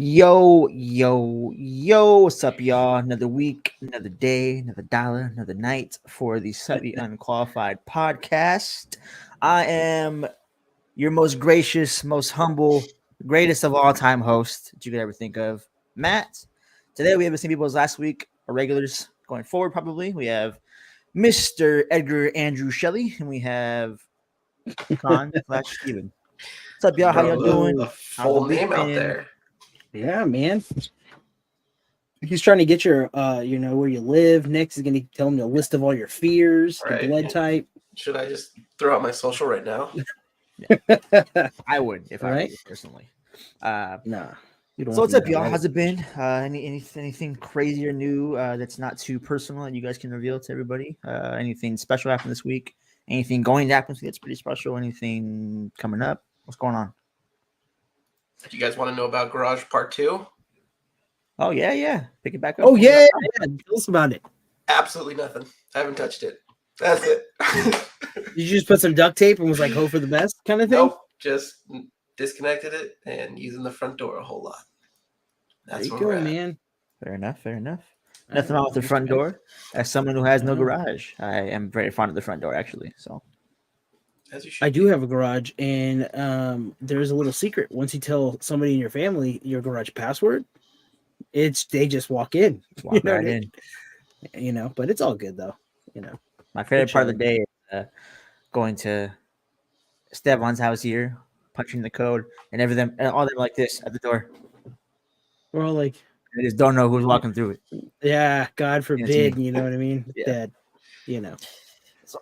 Yo, what's up, y'all? Another week, another day, another dollar, another night for the Slightly Unqualified podcast. I am your most gracious, most humble, greatest of all time host that you could ever think of, Matt. Today we have the same people as last week, our regulars going forward, probably. We have Mr. Edgar Andrew Shelley, and we have Con slash Steven. What's up, y'all? How y'all Throw doing? the How's the full week name out been? there. Yeah, man. He's trying to get your, where you live. Next, he's going to tell him a list of all your fears, Right. the blood type. Should I just throw out my social right now? I would if I were Right? you personally. Nah. You don't So want what's up, that y'all? right. How's it been? Anything crazy or new that's not too personal that you guys can reveal to everybody? Anything special happened this week? Anything going to happen this week that's pretty special? Anything coming up? What's going on? Do you guys want to know about Garage Part 2? Oh yeah. Pick it back up. Oh, yeah. Tell us about it. Absolutely nothing. I haven't touched it. That's it. Did you just put some duct tape and was like, hope for the best kind of thing? Nope. Just disconnected it and using the front door a whole lot. There That's you where go, we're at. man. Fair enough. Nothing wrong with the front door. As someone who has no garage, I am very fond of the front door, actually. So As you should. I do have a garage, and there's a little secret. Once you tell somebody in your family your garage password, they just walk in. walk You know right what I in. mean? But it's all good though. My favorite part of the chilling. day is going to Stevan's house here, punching the code, and everything, and all them like this at the door. We're all like, They just don't know who's walking through it. yeah, God forbid, me. you know what I mean? Yeah. That, So,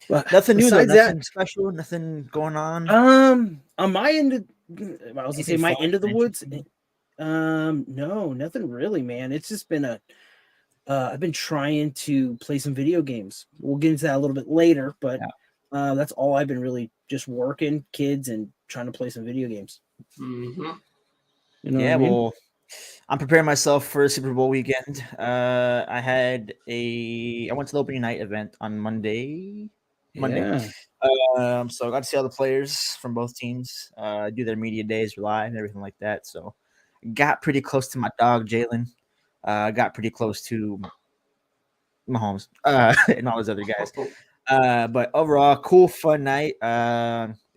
But nothing new though. besides Nothing special. Nothing going on. on my end of, I was gonna say Anything my fun, end of the woods. interesting? No, nothing really, man. It's just been I've been trying to play some video games. We'll get into that a little bit later, but that's all I've been really just working, kids, and trying to play some video games. Mm-hmm. You know Yeah, what I mean? well, I'm preparing myself for Super Bowl weekend. I went to the opening night event on Monday. Yeah. So I got to see all the players from both teams do their media days live and everything like that. So got pretty close to my dog Jalen. Got pretty close to Mahomes and all those other guys. But overall, cool, fun night.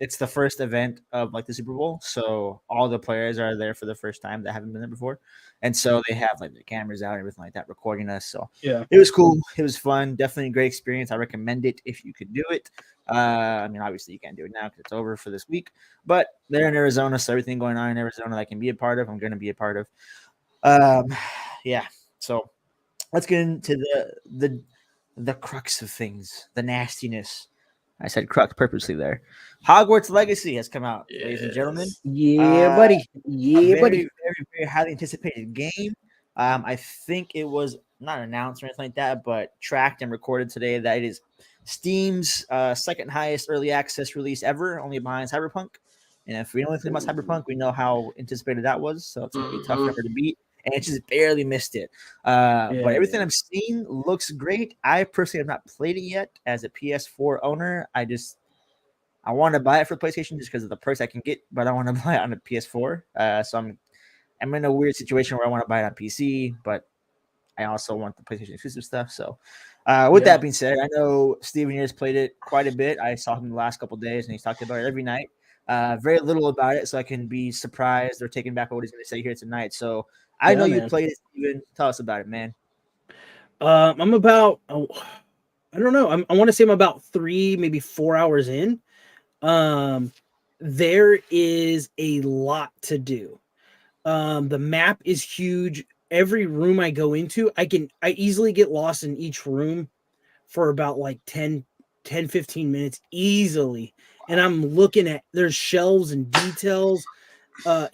It's the first event of like the Super Bowl, so all the players are there for the first time that haven't been there before, and so they have like the cameras out and everything like that recording us. So Yeah. it was cool. It was fun. Definitely a great experience. I recommend it if you could do it. I mean, obviously you can't do it now because it's over for this week, but they're in Arizona, so everything going on in Arizona that I can be a part of, I'm going to be a part of. Yeah. So let's get into the crux of things, the nastiness. I said crux purposely there. Hogwarts Legacy has come out, ladies and gentlemen. Yeah, buddy. Yeah, Very, buddy. very, very highly anticipated game. I think it was not announced or anything like that, but tracked and recorded today that it is Steam's second highest early access release ever, only behind Cyberpunk. And if we know anything about Cyberpunk, we know how anticipated that was. So it's going to be a tough number to beat. And it just barely missed it. But everything I've seen looks great. I personally have not played it yet as a PS4 owner. I want to buy it for PlayStation just because of the perks I can get, but I want to buy it on a PS4. So I'm in a weird situation where I want to buy it on PC, but I also want the PlayStation exclusive stuff. So with that being said, I know Steven here has played it quite a bit. I saw him the last couple of days, and he's talked about it every night. Very little about it, so I can be surprised or taken back by what he's going to say here tonight. So I know you played it, Steven. Tell us about it, man. I'm about, I don't know. I want to say I'm about 3, maybe 4 hours in. There is a lot to do. The map is huge. Every room I go into, I easily get lost in each room for about like 10, 15 minutes easily. And I'm looking at, there's shelves and details on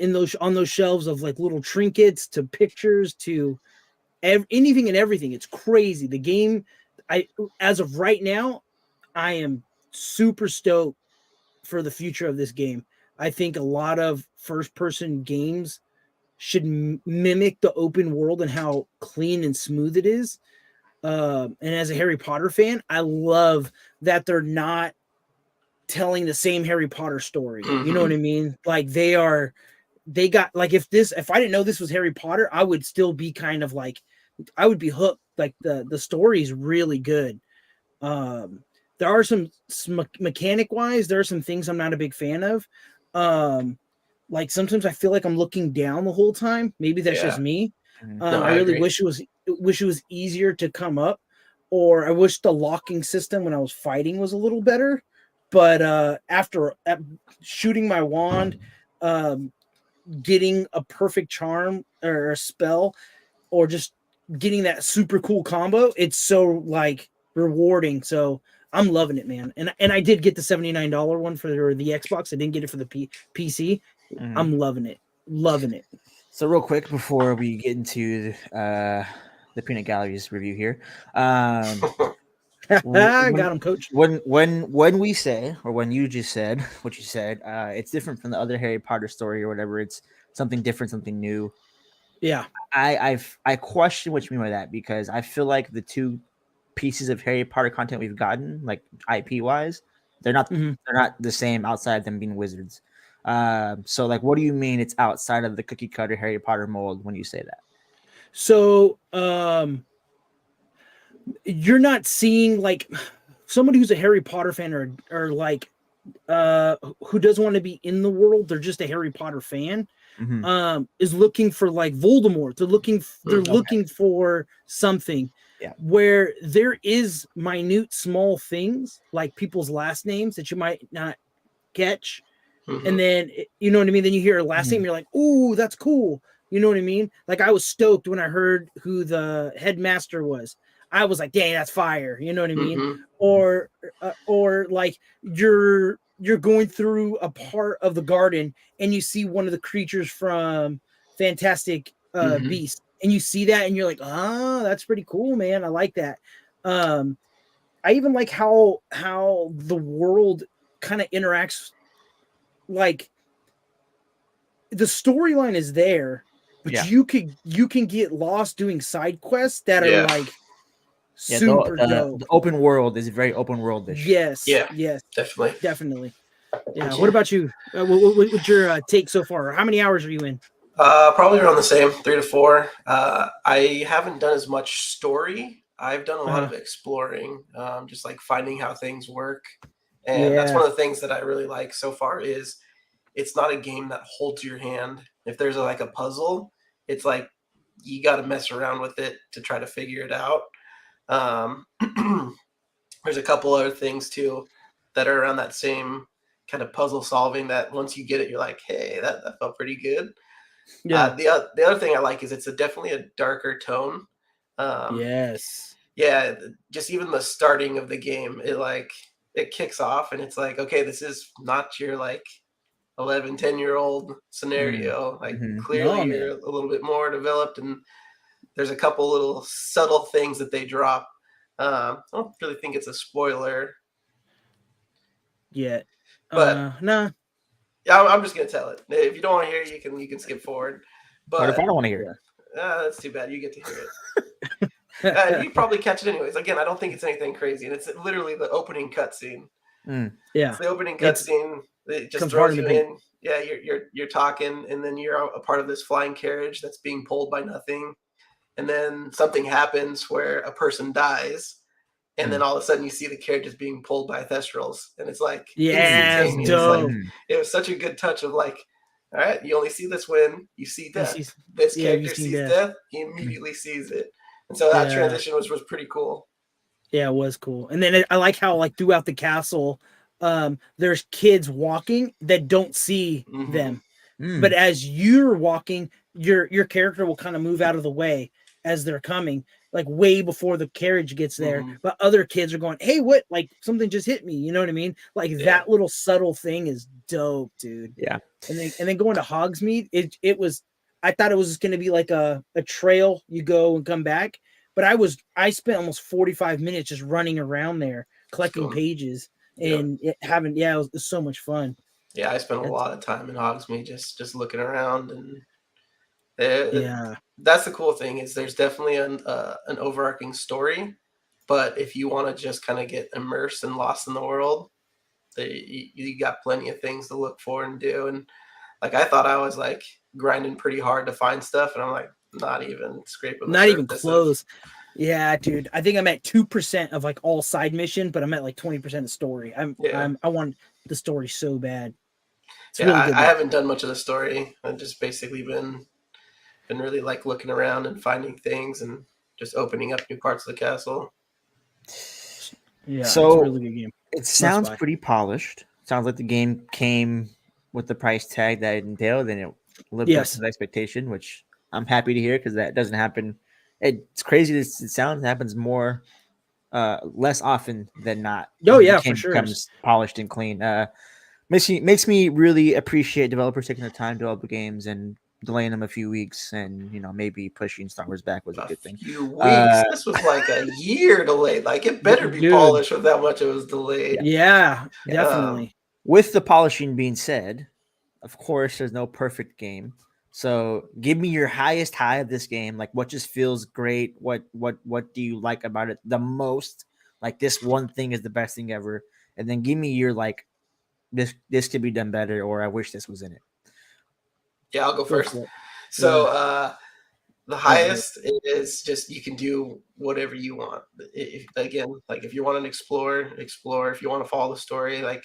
those shelves of like little trinkets to pictures to anything and everything. It's crazy. The game, as of right now, I am super stoked for the future of this game. I think a lot of first-person games should mimic the open world and how clean and smooth it is. And as a Harry Potter fan, I love that they're not telling the same Harry Potter story. You know what I mean? Like they are they got like if I didn't know this was Harry Potter, I would still be kind of like I would be hooked. Like the story is really good. There are some mechanic wise, there are some things I'm not a big fan of. Like sometimes I feel like I'm looking down the whole time. Maybe that's just me. No, I I really agree. wish it was easier to come up, or I wish the locking system when I was fighting was a little better. But after shooting my wand, getting a perfect charm or a spell, or just getting that super cool combo, it's so like rewarding. So I'm loving it, man. And I did get the $79 one for the Xbox. I didn't get it for the PC. Mhm. I'm loving it. Loving it. So real quick before we get into the Peanut Galleries review here, Got him, coach. when we say, or when you just said what you said, it's different from the other Harry Potter story or whatever. It's something different, something new. Yeah. I question what you mean by that, because I feel like the two pieces of Harry Potter content we've gotten, like IP wise, they're not the same outside of them being wizards. So like, what do you mean it's outside of the cookie cutter Harry Potter mold when you say that? So you're not seeing like somebody who's a Harry Potter fan or like who doesn't want to be in the world, they're just a Harry Potter fan. Is looking for like Voldemort. They're looking for something. Yeah. Where there is minute small things like people's last names that you might not catch. And then you know what I mean? Then you hear a last name, you're like, ooh, that's cool. You know what I mean? Like I was stoked when I heard who the headmaster was. I was like, dang, that's fire. You know what I mean? Or like you're going through a part of the garden and you see one of the creatures from Fantastic Beasts, and you see that and you're like, ah, that's pretty cool, man. I like that. I even like how the world kind of interacts. Like the storyline is there, but you can get lost doing side quests that are like super dope. The open world is very open world-ish. Yes. Yeah. Yes. Definitely. Yeah. What about you? What's your take so far? How many hours are you in? Probably around the same, 3 to 4. I haven't done as much story. I've done a lot of exploring, just like finding how things work. And that's one of the things that I really like so far is it's not a game that holds your hand. If there's like a puzzle, it's like you got to mess around with it to try to figure it out. There's a couple other things too that are around that same kind of puzzle solving that once you get it, you're like, hey, that felt pretty good. Yeah. The other thing I like is it's definitely a darker tone. Yes. Yeah, just even the starting of the game, it kicks off and it's like, okay, this is not your like 11, 10-year-old scenario. Like clearly you're a little bit more developed, and there's a couple little subtle things that they drop. I don't really think it's a spoiler. Yeah. But no. Yeah, I'm just gonna tell it. If you don't want to hear it, you can skip forward. But what if I don't want to hear it? That's too bad. You get to hear it. You probably catch it anyways. Again, I don't think it's anything crazy, and it's literally the opening cutscene. Yeah, it's the opening cutscene. It just throws you in. Yeah, you're talking, and then you're a part of this flying carriage that's being pulled by nothing, and then something happens where a person dies, and then all of a sudden you see the carriage is being pulled by Thestrals, and it's like instantaneous. dope. Like, it was such a good touch of like, all right, you only see this when you see death. This character sees death, he immediately sees it, and so that transition was pretty cool. Yeah, it was cool. And then I like how like throughout the castle, there's kids walking that don't see them, but as you're walking, your character will kind of move out of the way as they're coming, like way before the carriage gets there. But other kids are going, hey, what? Like something just hit me. You know what I mean? Like that little subtle thing is dope, dude. Yeah. And then going to Hogsmeade, it was, I thought it was going to be like a trail, you go and come back. But I spent almost 45 minutes just running around there collecting pages and it was so much fun. Yeah, I spent a lot of time in Hogsmeade just looking around, and that's the cool thing is there's definitely an overarching story, but if you want to just kind of get immersed and lost in the world, you got plenty of things to look for and do. And Like I thought I was like grinding pretty hard to find stuff, and I'm like not even scraping. Not even close. Yeah, dude. I think I'm at 2% of like all side mission, but I'm at like 20% of story. I want the story so bad. It's really good. I haven't done much of the story. I've just basically been really like looking around and finding things and just opening up new parts of the castle. Yeah, so it's a really good game. It sounds pretty polished. Sounds like the game came with the price tag that it entailed, and it lived up to the expectation, which I'm happy to hear because that doesn't happen. It's crazy. It sounds happens more, less often than not. Oh yeah, for sure. Becomes polished and clean. Makes me really appreciate developers taking the time to develop games and delaying them a few weeks, and maybe pushing Star Wars back was a good thing. Few weeks. This was like a year delayed. Like it better be polished with that much it was delayed. Yeah, definitely. With the polishing being said, of course, there's no perfect game. So give me your highest high of this game. Like what just feels great? What do you like about it the most? Like this one thing is the best thing ever. And then give me your like this could be done better, or I wish this was in it. Yeah, I'll go first. So the highest is just you can do whatever you want. If you want to explore. If you want to follow the story, like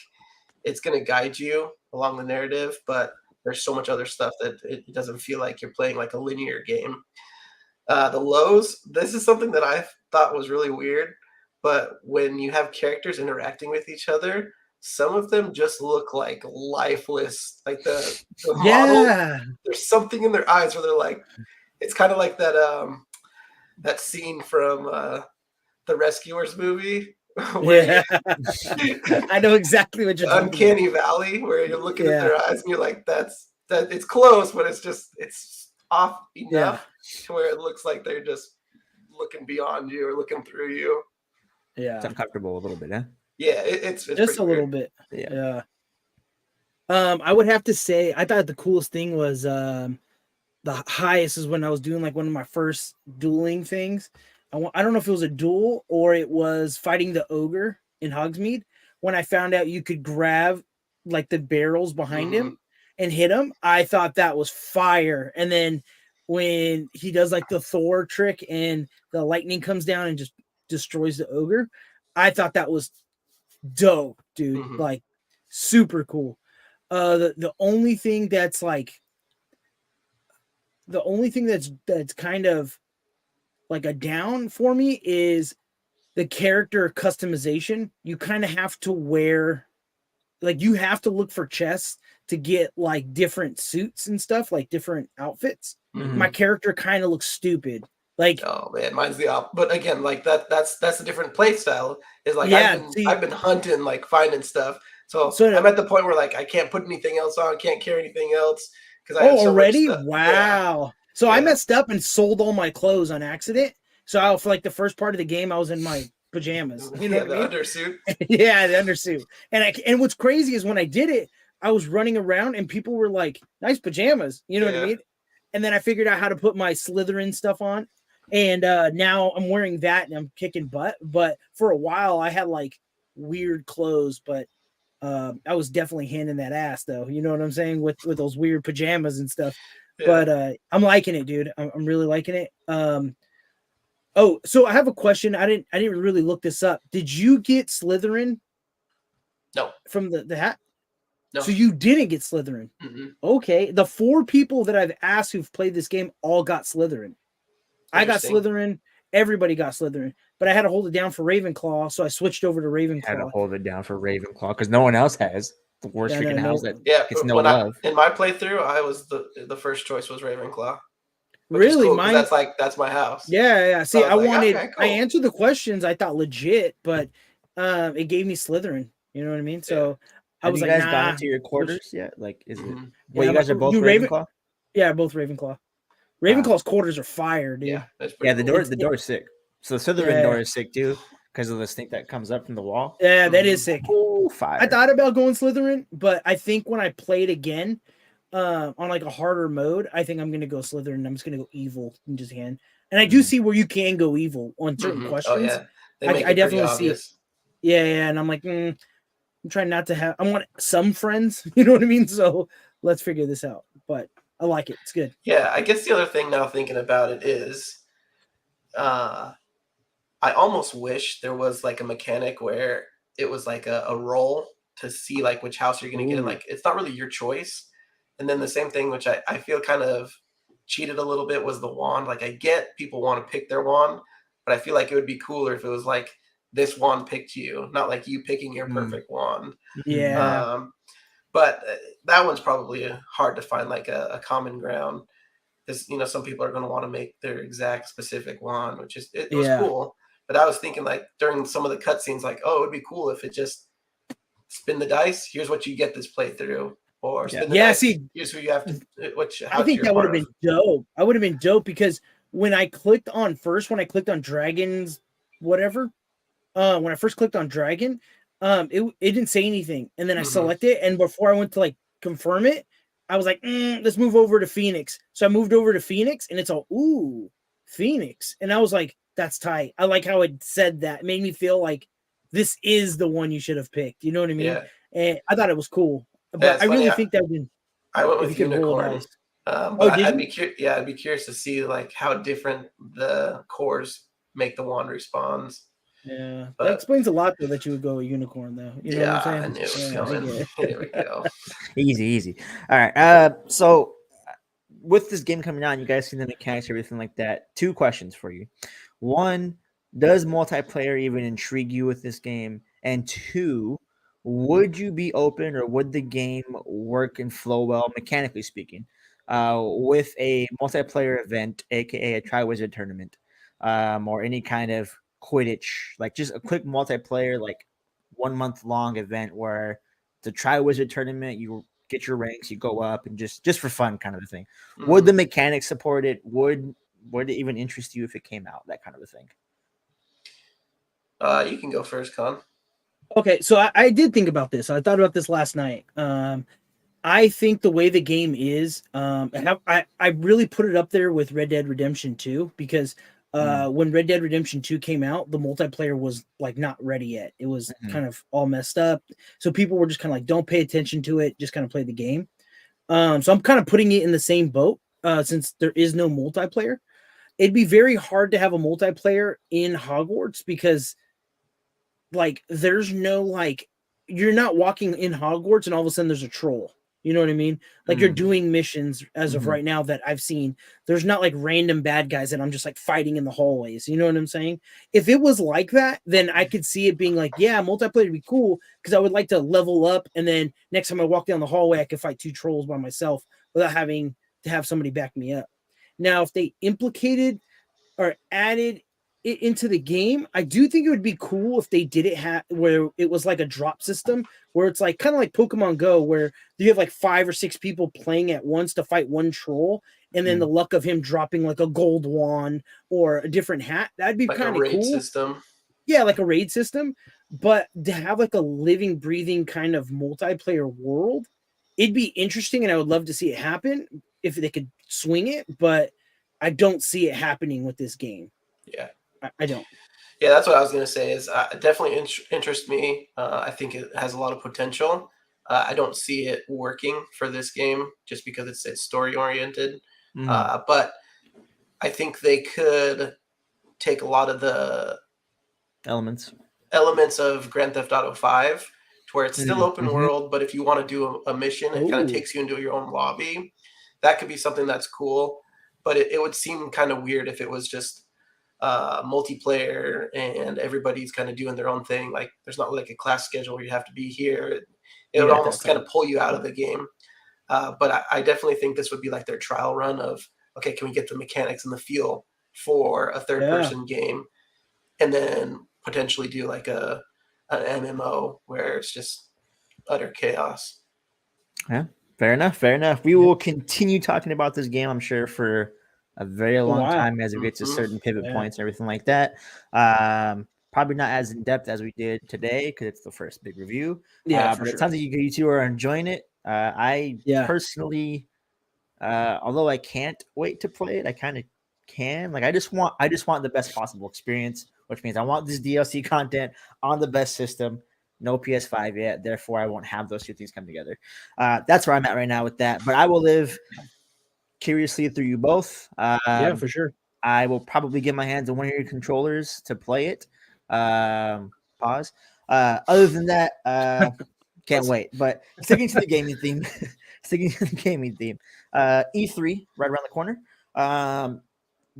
it's gonna guide you along the narrative, but there's so much other stuff that it doesn't feel like you're playing like a linear game. The lows, this is something that I thought was really weird, but when you have characters interacting with each other, some of them just look like lifeless. Like the model, there's something in their eyes where they're like, it's kind of like that scene from the Rescuers movie. I know exactly what you're talking Uncanny Valley, where you're looking at their eyes and you're like, that it's close, but it's off enough to where it looks like they're just looking beyond you or looking through you. Yeah, it's uncomfortable a little bit, huh? Yeah, it's just a little bit. Yeah. I would have to say I thought the coolest thing was the highest is when I was doing like one of my first dueling things. I don't know if it was a duel or it was fighting the ogre in Hogsmeade. When I found out you could grab like the barrels behind him and hit him, I thought that was fire. And then when he does like the Thor trick and the lightning comes down and just destroys the ogre, I thought that was dope, dude. Like super cool. The only thing that's kind of like a down for me is the character customization. You kind of have to wear, like you have to look for chests to get like different suits and stuff, like different outfits. My character kind of looks stupid. Like, oh man, mine's the opposite. But again, like that's a different play style. Is like I've been hunting, like finding stuff. So I'm at the point where like I can't put anything else on, can't carry anything else because I have so already much stuff. Wow. Yeah. So I messed up and sold all my clothes on accident. So for like the first part of the game, I was in my pajamas. You know the undersuit. Yeah, the undersuit. And what's crazy is when I did it, I was running around and people were like, "Nice pajamas." You know what I mean? And then I figured out how to put my Slytherin stuff on. And now I'm wearing that and I'm kicking butt. But for a while, I had like weird clothes, but I was definitely handing that ass, though. You know what I'm saying? With those weird pajamas and stuff. Yeah. But I'm liking it, dude. I'm really liking it. Oh, so I have a question. I didn't really look this up. Did you get Slytherin? No. From the hat? No. So you didn't get Slytherin. Okay. The 4 people that I've asked who've played this game all got Slytherin. I got Slytherin. Everybody got Slytherin, but I had to hold it down for Ravenclaw, so I switched over to Ravenclaw. Had to hold it down for Ravenclaw because no one else has the worst freaking house that gets no love. In my playthrough, I was the first choice was Ravenclaw. Really, cool, that's my house. Yeah. See, so I answered the questions I thought legit, but it gave me Slytherin. You know what I mean? So I was like, you guys got into your quarters yet? Like, is it? Well, you guys are both Ravenclaw. Yeah, both Ravenclaw. Ravenclaw's quarters are fire, dude. Yeah, the door is sick. So the Slytherin door is sick too because of the snake that comes up from the wall. Yeah, that is sick. Ooh, fire. I thought about going Slytherin, but I think when I play it again on like a harder mode, I think I'm gonna go Slytherin. I'm just gonna go evil and just hand. And I do see where you can go evil on certain questions. Oh, yeah. I definitely see it. Yeah, and I'm like, I'm trying not to have. I want some friends. You know what I mean? So let's figure this out. But I like it. It's good. Yeah, I guess the other thing now thinking about it is I almost wish there was like a mechanic where it was like a roll to see like which house you're going to get in. Like it's not really your choice. And then the same thing, which I feel kind of cheated a little bit, was the wand. Like I get people want to pick their wand, but I feel like it would be cooler if it was like this wand picked you, not like you picking your perfect wand. Yeah. But that one's probably hard to find like a common ground, because some people are going to want to make their exact specific wand, which is it was cool. But I was thinking like during some of the cutscenes, like, oh, it would be cool if it just spin the dice. Here's what you get this playthrough, or spin the dice. See, here's who you have to. I think that would have been dope. I would have been dope because when I clicked on Dragons, whatever, when I first clicked on Dragon, it didn't say anything, and then I select it, and before I went to like confirm it, I was like, let's move over to Phoenix. So I moved over to Phoenix, and it's all Phoenix, and I was like, that's tight. I like how it said that. It made me feel like this is the one you should have picked. You know what I mean? Yeah. And I thought it was cool, but I really think that would. I went with Unicorn. I'd be curious to see like how different the cores make the wand respawns. Yeah, that explains a lot though that you would go a Unicorn though. You know what I'm saying? I knew it was coming. Here we go. Easy. All right. So with this game coming out, you guys see the mechanics, everything like that. 2 questions for you. 1, does multiplayer even intrigue you with this game? And 2, would you be open, or would the game work and flow well, mechanically speaking, with a multiplayer event, aka a Triwizard tournament, or any kind of Quidditch, like just a quick multiplayer, like 1 month long event where the Triwizard tournament, you get your ranks, you go up, and just for fun kind of a thing. Would the mechanics support it? Would it even interest you if it came out? That kind of a thing. You can go first, Con. Okay, so I did think about this. I thought about this last night. I think the way the game is, I really put it up there with Red Dead Redemption 2 because when Red Dead Redemption 2 came out, the multiplayer was like not ready yet. It was kind of all messed up. So people were just kind of like, don't pay attention to it. Just kind of play the game. So I'm kind of putting it in the same boat since there is no multiplayer. It'd be very hard to have a multiplayer in Hogwarts because like there's no like you're not walking in Hogwarts and all of a sudden there's a troll. You know what I mean? Like you're doing missions as of right now that I've seen. There's not like random bad guys that I'm just like fighting in the hallways. You know what I'm saying? If it was like that, then I could see it being like, yeah, multiplayer would be cool because I would like to level up. And then next time I walk down the hallway, I could fight 2 trolls by myself without having to have somebody back me up. Now, if they implicated or added it into the game, I do think it would be cool if they did it where it was like a drop system where it's like kind of like Pokemon Go where you have like 5 or 6 people playing at once to fight one troll, and then the luck of him dropping like a gold wand or a different hat. That'd be like kind of cool. System. Yeah, like a raid system. But to have like a living, breathing kind of multiplayer world, it'd be interesting, and I would love to see it happen if they could swing it, but I don't see it happening with this game. Yeah. I don't. Yeah, that's what I was going to say is definitely interests me. I think it has a lot of potential. I don't see it working for this game just because it's story oriented. But I think they could take a lot of the elements of Grand Theft Auto 5 to where it's still open world, but if you want to do a mission, it kind of takes you into your own lobby. That could be something that's cool, but it would seem kind of weird if it was just multiplayer and everybody's kind of doing their own thing. Like there's not like a class schedule where you have to be here. It would almost kind of pull you out of the game. But I definitely think this would be like their trial run of, okay, can we get the mechanics and the feel for a third person game, and then potentially do like an MMO where it's just utter chaos. Yeah, fair enough. We will continue talking about this game, I'm sure, for a very long time as we get to certain pivot points and everything like that. Probably not as in depth as we did today because it's the first big review. But it sounds like you 2 are enjoying it. I personally, although I can't wait to play it, I kind of can. Like I just want the best possible experience, which means I want this DLC content on the best system. no PS5 yet. Therefore, I won't have those two things come together. That's where I'm at right now with that. But I will live curiously through you both. Yeah, for sure. I will probably get my hands on one of your controllers to play it. Pause. Other than that, can't wait. But sticking to the gaming theme, E3 right around the corner.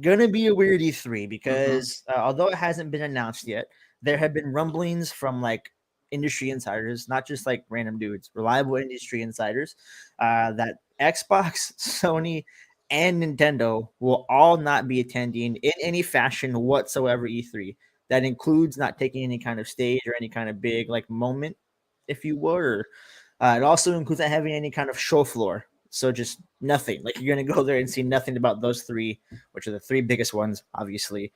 Gonna be a weird E3 because although it hasn't been announced yet, there have been rumblings from like industry insiders, not just like random dudes, reliable industry insiders, that Xbox, Sony, and Nintendo will all not be attending in any fashion whatsoever E3. That includes not taking any kind of stage or any kind of big like moment, if you were. It also includes not having any kind of show floor. So just nothing. Like you're gonna go there and see nothing about those three, which are the three biggest ones, obviously,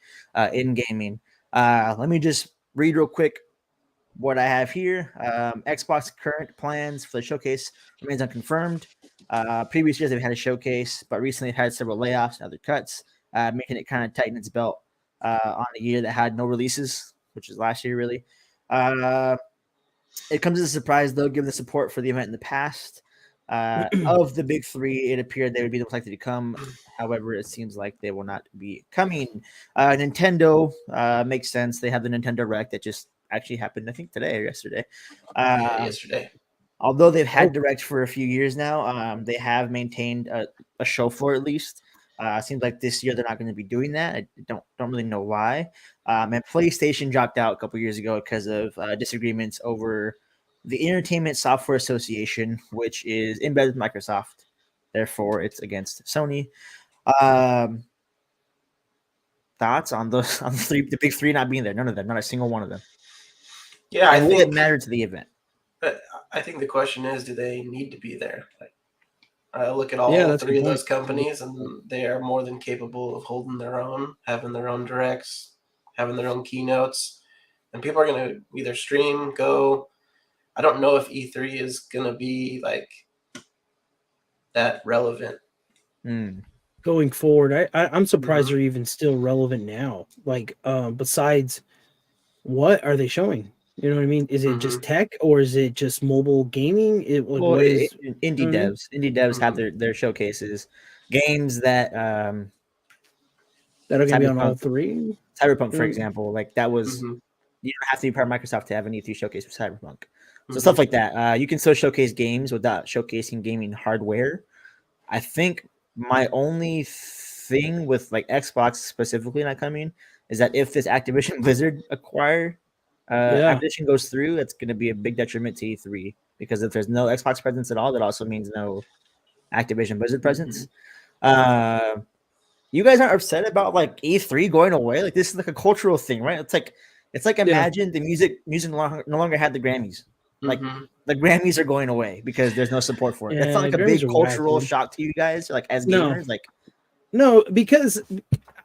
in gaming. Let me just read real quick what I have here. Xbox current plans for the showcase remains unconfirmed. Previous years they've had a showcase, but recently they've had several layoffs and other cuts, making it kind of tighten its belt on a year that had no releases, which is last year, really. It comes as a surprise, though, given the support for the event in the past. Of the big three, it appeared they would be the most likely to come. However, it seems like they will not be coming. Nintendo makes sense. They have the Nintendo Direct that just actually happened, I think, today or yesterday. Yesterday. Although they've had Direct for a few years now, they have maintained a show floor at least. Seems like this year they're not going to be doing that. I don't really know why. And PlayStation dropped out a couple years ago because of disagreements over the Entertainment Software Association, which is in bed with Microsoft. Therefore, it's against Sony. Thoughts on the big three not being there? None of them, not a single one of them. Yeah, I think it mattered to the event. I think the question is, do they need to be there? I look at all three of those companies, and they are more than capable of holding their own, having their own directs, having their own keynotes, and people are going to either stream, go. I don't know if E3 is going to be like that relevant. Going forward, I'm surprised they're even still relevant now. Like, besides, what are they showing? You know what I mean? Is it just tech or is it just mobile gaming? Indie devs? Indie devs have their showcases, games that are going to be on all three. Cyberpunk, for example, like that was you don't have to be part of Microsoft to have an E3 showcase for Cyberpunk. So stuff like that. You can still showcase games without showcasing gaming hardware. I think my only thing with like Xbox specifically not coming is that if this Activision Blizzard acquisition goes through, it's going to be a big detriment to E3 because if there's no Xbox presence at all, that also means no Activision Blizzard presence. You guys aren't upset about like E3 going away? Like this is like a cultural thing, right? It's like imagine the music no longer had the Grammys. Like the Grammys are going away because there's no support for it. That's not like a big cultural shock to you guys, like as gamers. No, because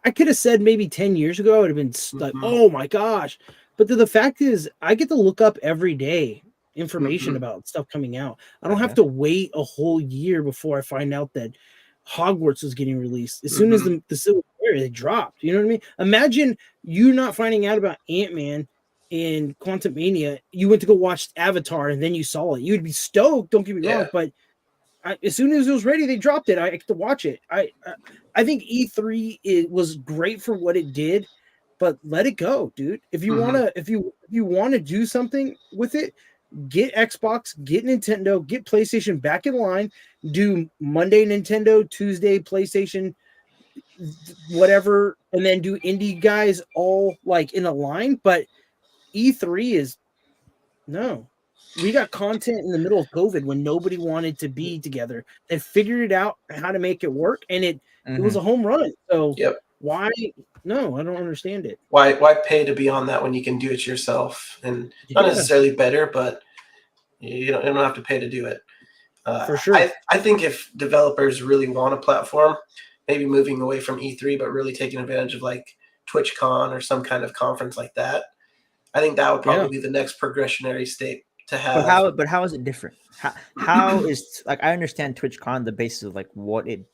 I could have said maybe 10 years ago, I would have been like, oh my gosh. But the fact is, I get to look up every day information about stuff coming out. I don't have to wait a whole year before I find out that Hogwarts was getting released. As soon as the Civil War, they dropped. You know what I mean? Imagine you not finding out about Ant-Man in Quantumania. You went to go watch Avatar and then you saw it. You'd be stoked. Don't get me wrong, but as soon as it was ready, they dropped it. I get to watch it. I think E3 was great for what it did, but let it go, dude. If you wanna, if you wanna do something with it, get Xbox, get Nintendo, get PlayStation back in line. Do Monday Nintendo, Tuesday PlayStation, whatever, and then do indie guys all like in a line. But E3 is no. We got content in the middle of COVID when nobody wanted to be together. They figured it out how to make it work, and it was a home run. So why? No, I don't understand it. Why pay to be on that when you can do it yourself? And not necessarily better, but you don't have to pay to do it. For sure. I think if developers really want a platform, maybe moving away from E3, but really taking advantage of like TwitchCon or some kind of conference like that, I think that would probably be the next progressionary state to have. But how is it different? How is like I understand TwitchCon, the basis of like what it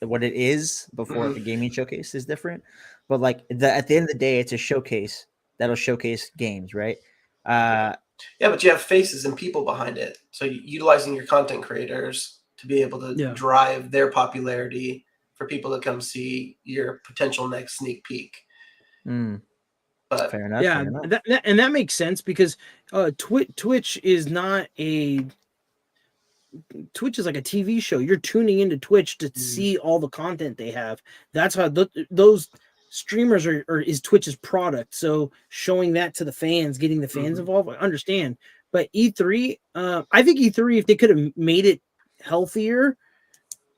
is before the gaming showcase is different, but like at the end of the day, it's a showcase that'll showcase games, right? Yeah, but you have faces and people behind it. So utilizing your content creators to be able to Yeah. drive their popularity for people to come see your potential next sneak peek. But Fair enough. Yeah, Fair enough. that makes sense because Twitch is not a Twitch is like a TV show. You're tuning into Twitch to see all the content they have. That's how those streamers is Twitch's product. So showing that to the fans, getting the fans involved, I understand. But E3, I think E3, if they could have made it healthier,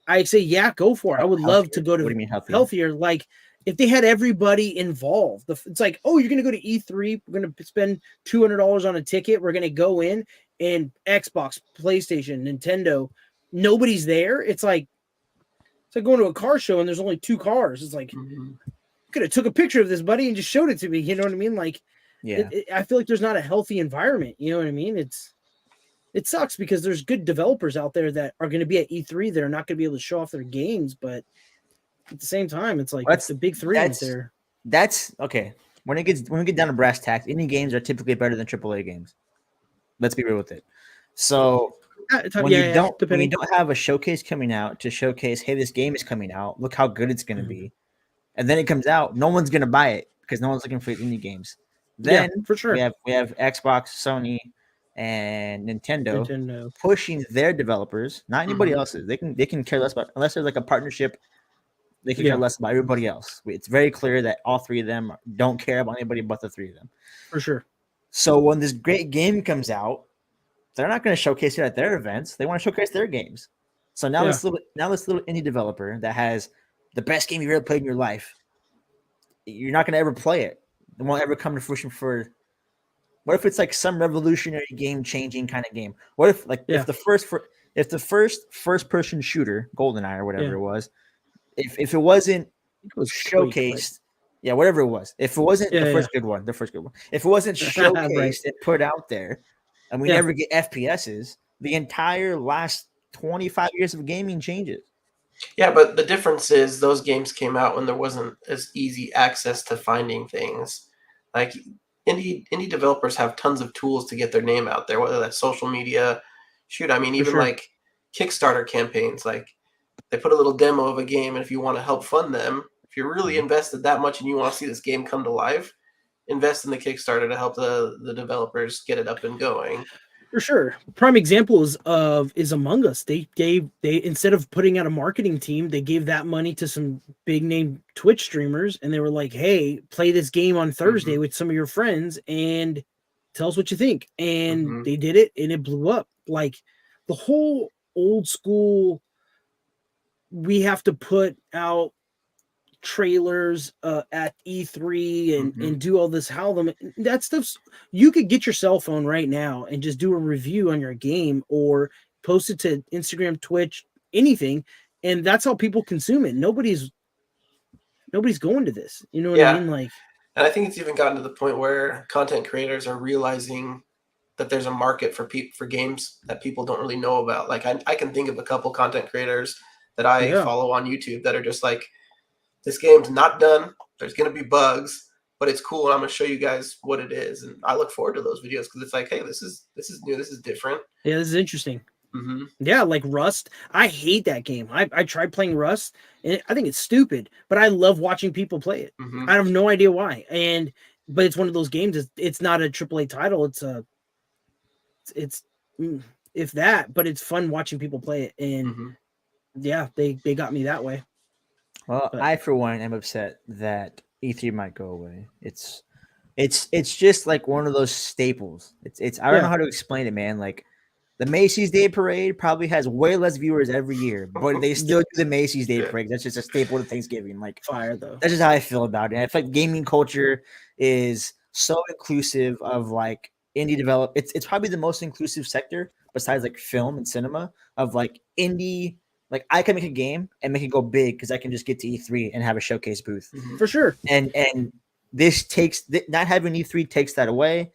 I say, yeah, go for it. I would love to go to What do you mean healthier? Like if they had everybody involved, it's like, oh, you're going to go to E3. We're going to spend $200 on a ticket. We're going to go in and Xbox, PlayStation, Nintendo, nobody's there. It's like going to a car show and there's only 2 cars. It's like, could have took a picture of this, buddy, and just showed it to me. You know what I mean? Like, yeah, I feel like there's not a healthy environment. You know what I mean? It sucks because there's good developers out there that are going to be at E3 that are not going to be able to show off their games, but at the same time, it's like it's the big 3 right there. That's okay. When we get down to brass tacks, indie games are typically better than AAA games. Let's be real with it. So when you don't have a showcase coming out to showcase, hey, this game is coming out, look how good it's going to be, and then it comes out, no one's going to buy it because no one's looking for indie games. Then for sure, we have Xbox, Sony, and Nintendo pushing their developers, not anybody else's. They can care less about, unless there's like a partnership. They can care less about everybody else. It's very clear that all 3 of them don't care about anybody but the 3 of them. For sure. So when this great game comes out, they're not going to showcase it at their events. They want to showcase their games. So now this little indie developer that has the best game you've ever played in your life, you're not going to ever play it. It won't ever come to fruition for. What if it's like some revolutionary game-changing kind of game? What if if the first person shooter, GoldenEye or whatever it was, if it wasn't showcased, whatever it was, if it wasn't the first good one, if it wasn't showcased and put out there, and we never get FPSs, the entire last 25 years of gaming changes. Yeah, but the difference is those games came out when there wasn't as easy access to finding things. Like indie developers have tons of tools to get their name out there, whether that's social media. Shoot, I mean, even like Kickstarter campaigns, like they put a little demo of a game, and if you want to help fund them, if you're really invested that much and you want to see this game come to life, invest in the Kickstarter to help the developers get it up and going. For sure. Prime example is Among Us. They instead of putting out a marketing team, they gave that money to some big name Twitch streamers, and they were like, hey, play this game on Thursday with some of your friends and tell us what you think. And they did it and it blew up. Like the whole old school, we have to put out trailers at E3 and do all this that stuff's, you could get your cell phone right now and just do a review on your game or post it to Instagram, Twitch, anything, and that's how people consume it. Nobody's going to this, you know what I mean? Like, and I think it's even gotten to the point where content creators are realizing that there's a market for games that people don't really know about. Like I can think of a couple content creators that I follow on YouTube that are just like, this game's not done. There's going to be bugs, but it's cool. And I'm going to show you guys what it is. And I look forward to those videos because it's like, hey, this is new. This is different. Yeah, this is interesting. Yeah, like Rust. I hate that game. I tried playing Rust, and I think it's stupid, but I love watching people play it. I have no idea why. But it's one of those games. It's not a AAA title. It's if that, but it's fun watching people play it. And yeah, they got me that way. Well, I for one am upset that E3 might go away. It's just like one of those staples. It's I don't know how to explain it, man. Like the Macy's Day Parade probably has way less viewers every year, but they still do the Macy's Day Parade. That's just a staple of Thanksgiving. Like fire though. That's just how I feel about it. I feel like gaming culture is so inclusive of like indie develop. It's probably the most inclusive sector besides like film and cinema of like indie. Like I can make a game and make it go big because I can just get to E3 and have a showcase booth for sure. And this takes not having E3 takes that away,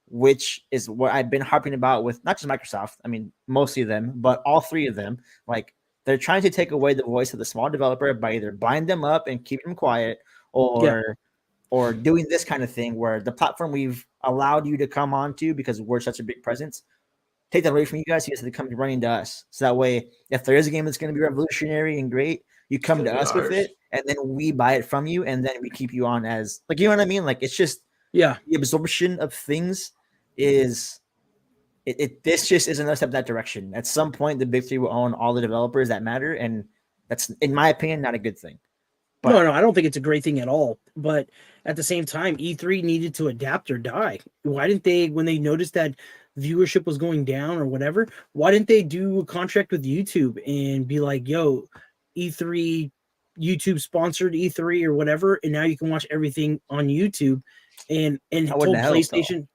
which is what I've been harping about with not just Microsoft. I mean, mostly them, but all 3 of them. Like they're trying to take away the voice of the small developer by either buying them up and keeping them quiet, or or doing this kind of thing where the platform we've allowed you to come onto because we're such a big presence, take that away from you guys. You guys have to come running to us. So that way, if there is a game that's going to be revolutionary and great, you come to us with it, and then we buy it from you, and then we keep you on as like, you know what I mean? Like, it's just the absorption of things is this just is another step that direction. At some point, the big three will own all the developers that matter, and that's, in my opinion, not a good thing. But, no, I don't think it's a great thing at all. But at the same time, E3 needed to adapt or die. Why didn't they, when they noticed that viewership was going down or whatever, why didn't they do a contract with YouTube and be like, yo, E3, YouTube sponsored E3 or whatever, and now you can watch everything on YouTube, and told PlayStation,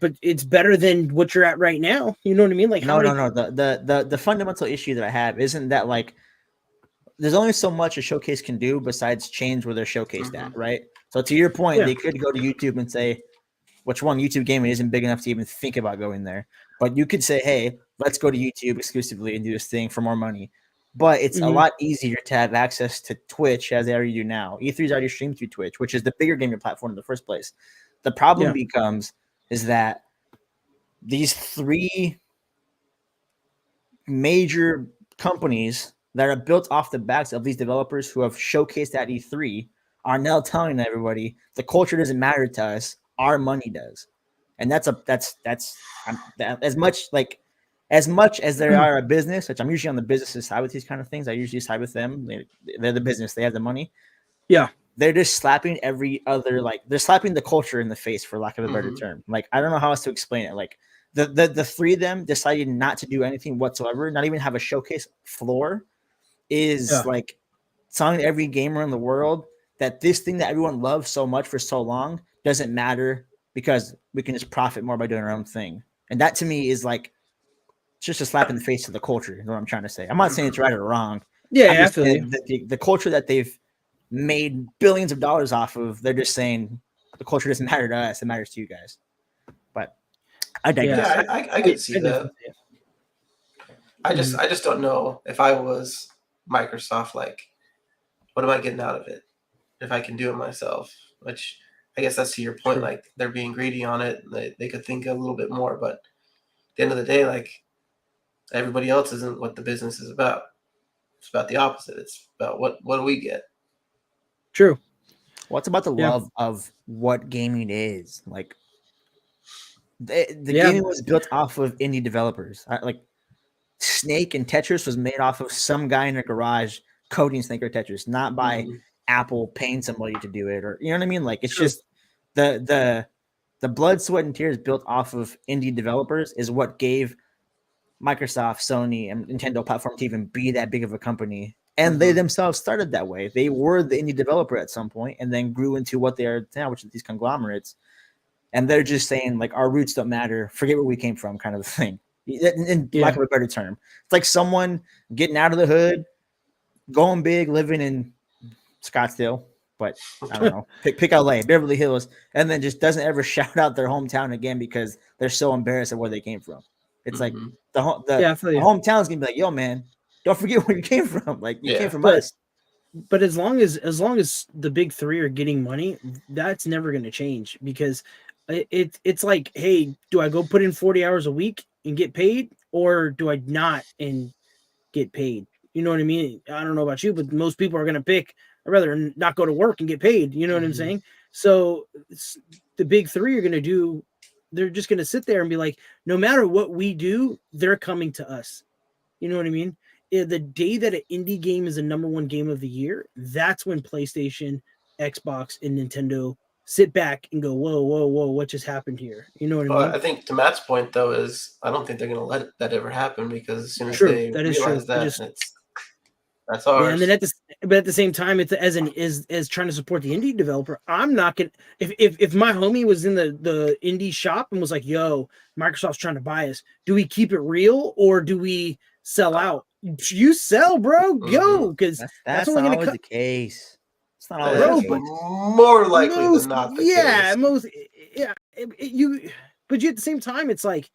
but it's better than what you're at right now. You know what I mean? Like, no. The fundamental issue that I have isn't that, like, there's only so much a showcase can do besides change where they're showcased at, right? So to your point, they could go to YouTube and say, which one, YouTube Gaming isn't big enough to even think about going there. But you could say, hey, let's go to YouTube exclusively and do this thing for more money. But it's a lot easier to have access to Twitch as they already do now. E3's already streamed through Twitch, which is the bigger gaming platform in the first place. The problem becomes is that these three major companies that are built off the backs of these developers who have showcased at E3 are now telling everybody the culture doesn't matter to us, our money does. And that's as much as they are a business, which I'm usually on the business side with these kind of things. I usually side with them. They're the business, they have the money. Yeah. They're just slapping they're slapping the culture in the face, for lack of a better term. Like, I don't know how else to explain it. Like, the three of them decided not to do anything whatsoever, not even have a showcase floor, is like telling every gamer in the world that this thing that everyone loves so much for so long doesn't matter because we can just profit more by doing our own thing. And that to me is like just a slap in the face to the culture, is what I'm trying to say. I'm not saying it's right or wrong. Yeah, the culture that they've made billions of dollars off of, they're just saying the culture doesn't matter to us, it matters to you guys. But I digress. Yeah, I can see that. I just don't know if I was Microsoft, like, what am I getting out of it if I can do it myself? Which I guess that's to your point. Like, they're being greedy on it. They could think a little bit more, but at the end of the day, like, everybody else isn't what the business is about. It's about the opposite. It's about what do we get? True. Well, it's about the love of what gaming is. Like, the gaming was built off of indie developers. Like, Snake and Tetris was made off of some guy in a garage coding Snake or Tetris, not by Apple paying somebody to do it, or, you know what I mean? Like, it's just the blood, sweat, and tears built off of indie developers is what gave Microsoft, Sony, and Nintendo platform to even be that big of a company. And they themselves started that way. They were the indie developer at some point and then grew into what they are now, which is these conglomerates. And they're just saying, like, our roots don't matter. Forget where we came from, kind of a thing. In lack of a better term. It's like someone getting out of the hood, going big, living in Scottsdale, but I don't know, pick LA, Beverly Hills, and then just doesn't ever shout out their hometown again because they're so embarrassed of where they came from. It's like the hometown's gonna be like, yo, man, don't forget where you came from. Like, you came from us. But as long as the big three are getting money, that's never going to change, because it's like, hey, do I go put in 40 hours a week and get paid, or do I not and get paid? You know what I mean? I don't know about you, but most people are going to pick, I'd rather not go to work and get paid. You know what I'm saying? So the big three are going to do, they're just going to sit there and be like, no matter what we do, they're coming to us. You know what I mean? The day that an indie game is the number one game of the year, that's when PlayStation, Xbox, and Nintendo sit back and go, whoa, what just happened here? You know what I mean? I think to Matt's point, though, is I don't think they're going to let that ever happen, because as soon as they realize that's ours. Yeah, and then at the same time, it's as trying to support the indie developer. I'm not gonna, if my homie was in the indie shop and was like, yo, Microsoft's trying to buy us, do we keep it real or do we sell out? You sell, bro. Go, because that's only not always the case. It's not always the case. But more likely than not the case. But you at the same time, it's like,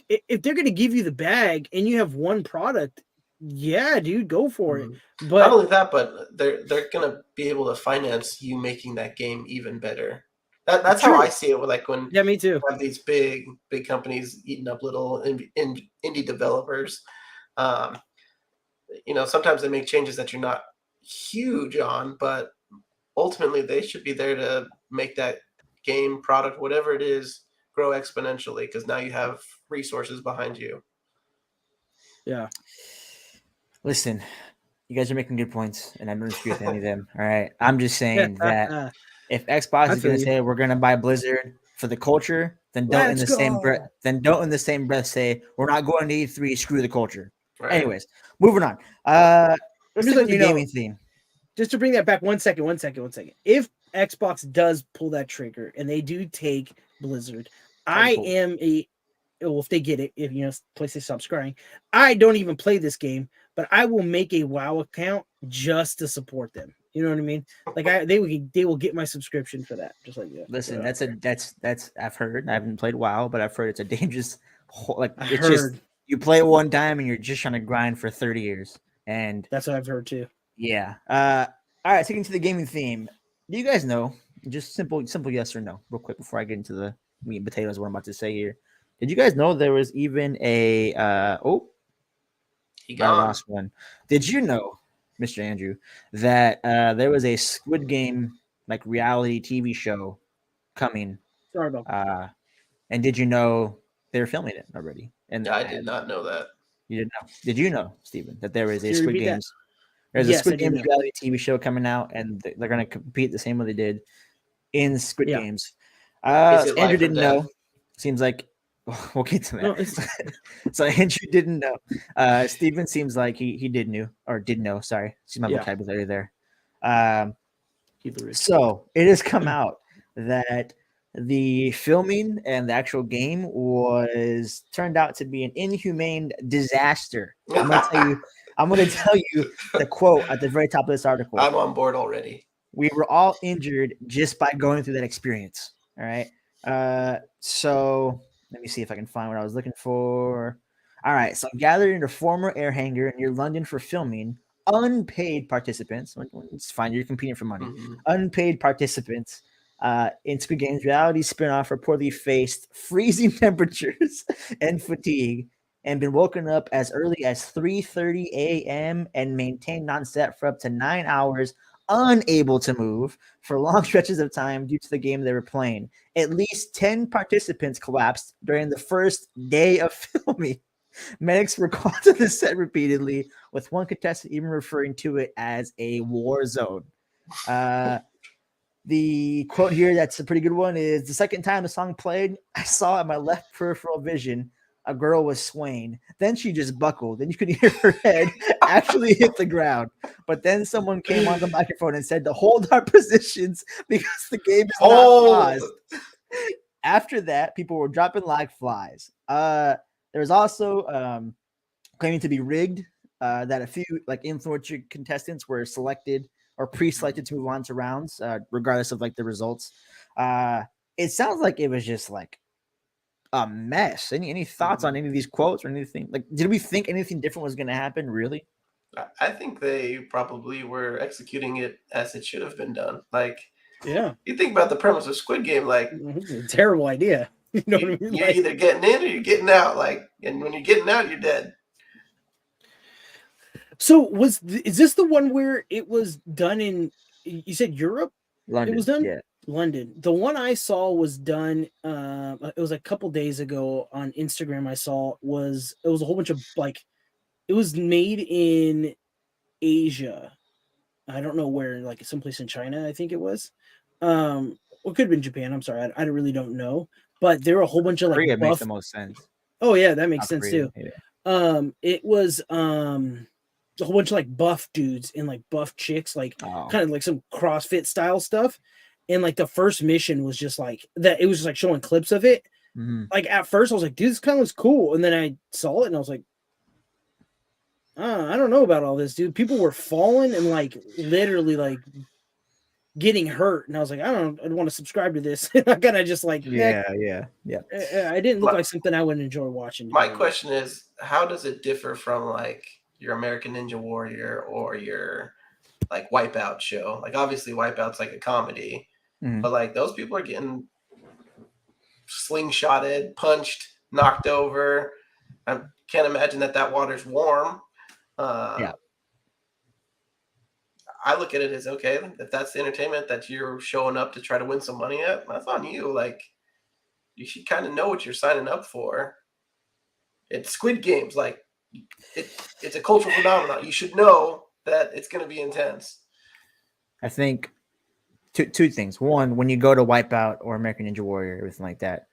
if they're going to give you the bag and you have one product, Yeah, dude, go for it. Mhm. Not But only that, but they're gonna be able to finance you making that game even better. That's how I true. see it. With like when Yeah, me too. you have these big companies eating up little indie developers. Um, sometimes they make changes that you're not huge on, but ultimately they should be there to make that game product, whatever it is, grow exponentially because now you have resources behind you. Yeah. Listen, you guys are making good points, and I don't disagree with any of them. All right, I'm just saying that if Xbox I is going feel to you. say we're going to buy Blizzard for the culture, then don't in Let's the same breath go. say we're not going to E3. Screw the culture. Right. Anyways, moving on. I'm Let's just stick with letting the you know, gaming theme. just to bring that back one second. If Xbox does pull that trigger and they do take Blizzard, if they get it, if PlayStation stops crying, I don't even play this game, but I will make a WoW account just to support them. You know what I mean? Like they will get my subscription for that. Just like that. Listen, that's I've heard. I haven't played WoW, but I've heard it's a dangerous. It's just you play it one time and you're just trying to grind for 30 years, and that's what I've heard too. Yeah. All right. Taking to the gaming theme. Do you guys know? Just simple yes or no, real quick before I get into the meat and potatoes. What I'm about to say here. Did you guys know there was even a? He I gone. lost one. Did you know, Mr. Andrew, that there was a Squid Game like reality TV show coming? Sorry about that. And did you know they're filming it already? And I did not know that. You didn't know? Did you know, Steven, that there is a Can you Squid repeat that? Games? There's a Yes, I Squid do Games know. reality TV show coming out, and they're going to compete the same way they did in Squid Yeah. Games. Is it Andrew life or didn't know. death? Seems like we'll get to that. No, So Andrew didn't know. Steven seems like he did know. Sorry, see my Yeah. vocabulary there. Keep it rich. So it has come out that the filming and the actual game was turned out to be an inhumane disaster. I'm gonna tell you the quote at the very top of this article. I'm on board already. We were all injured just by going through that experience. All right. So let me see if I can find what I was looking for. All right. So gathered in a former air hangar near London for filming, unpaid participants. It's fine. You're competing for money. Mm-hmm. Unpaid participants in Squid Game's reality spinoff reportedly faced freezing temperatures and fatigue and been woken up as early as 3:30 a.m. and maintained non-stop for up to 9 hours, unable to move for long stretches of time due to the game they were playing. At least 10 participants collapsed during the first day of filming. Medics were called to the set repeatedly, with one contestant even referring to it as a war zone. The quote here that's a pretty good one is, the second time the song played, I saw in my left peripheral vision a girl was swaying. Then she just buckled. Then you could hear her head actually hit the ground. But then someone came on the microphone and said to hold our positions because the game is not paused. After that, people were dropping like flies. There was also claiming to be rigged, that a few like influencer contestants were selected or pre-selected to move on to rounds, regardless of like the results. It sounds like it was just like a mess. Any thoughts on any of these quotes or anything? Like, did we think anything different was going to happen? Really? I think they probably were executing it as it should have been done. Like, yeah, you think about the premise of Squid Game, like, it's a terrible idea. You know what I mean? You're either getting in or you're getting out. Like, and when you're getting out, you're dead. So is this the one where it was done in? You said Europe. London. It was done. Yeah. London. The one I saw was done. It was a couple days ago on Instagram. I saw it was a whole bunch of like, it was made in Asia. I don't know where, like someplace in China, I think it was. Well, it could have been Japan. I'm sorry, I really don't know. But there were a whole bunch of like Korea makes the most sense. Oh yeah, that makes sense Korea, too. Yeah. It was a whole bunch of like buff dudes and like buff chicks, like kind of like some CrossFit style stuff. And like the first mission was just like that. It was just like showing clips of it. Mm-hmm. Like at first I was like, dude, this kind of looks cool. And then I saw it and I was like, I don't know about all this, dude. People were falling and like literally like getting hurt. And I was like, I don't want to subscribe to this. I kind of just like, yeah. I didn't look like something I would enjoy watching. My question is, how does it differ from like your American Ninja Warrior or your like Wipeout show. Like obviously Wipeout's like a comedy, but like those people are getting slingshotted, punched, knocked over. I can't imagine that water's warm. Yeah. I look at it as okay, if that's the entertainment that you're showing up to try to win some money at, that's on you. Like you should kind of know what you're signing up for. It's Squid Games, like it's a cultural phenomenon. You should know that it's going to be intense. I think two things. One, when you go to Wipeout or American Ninja Warrior, everything like that,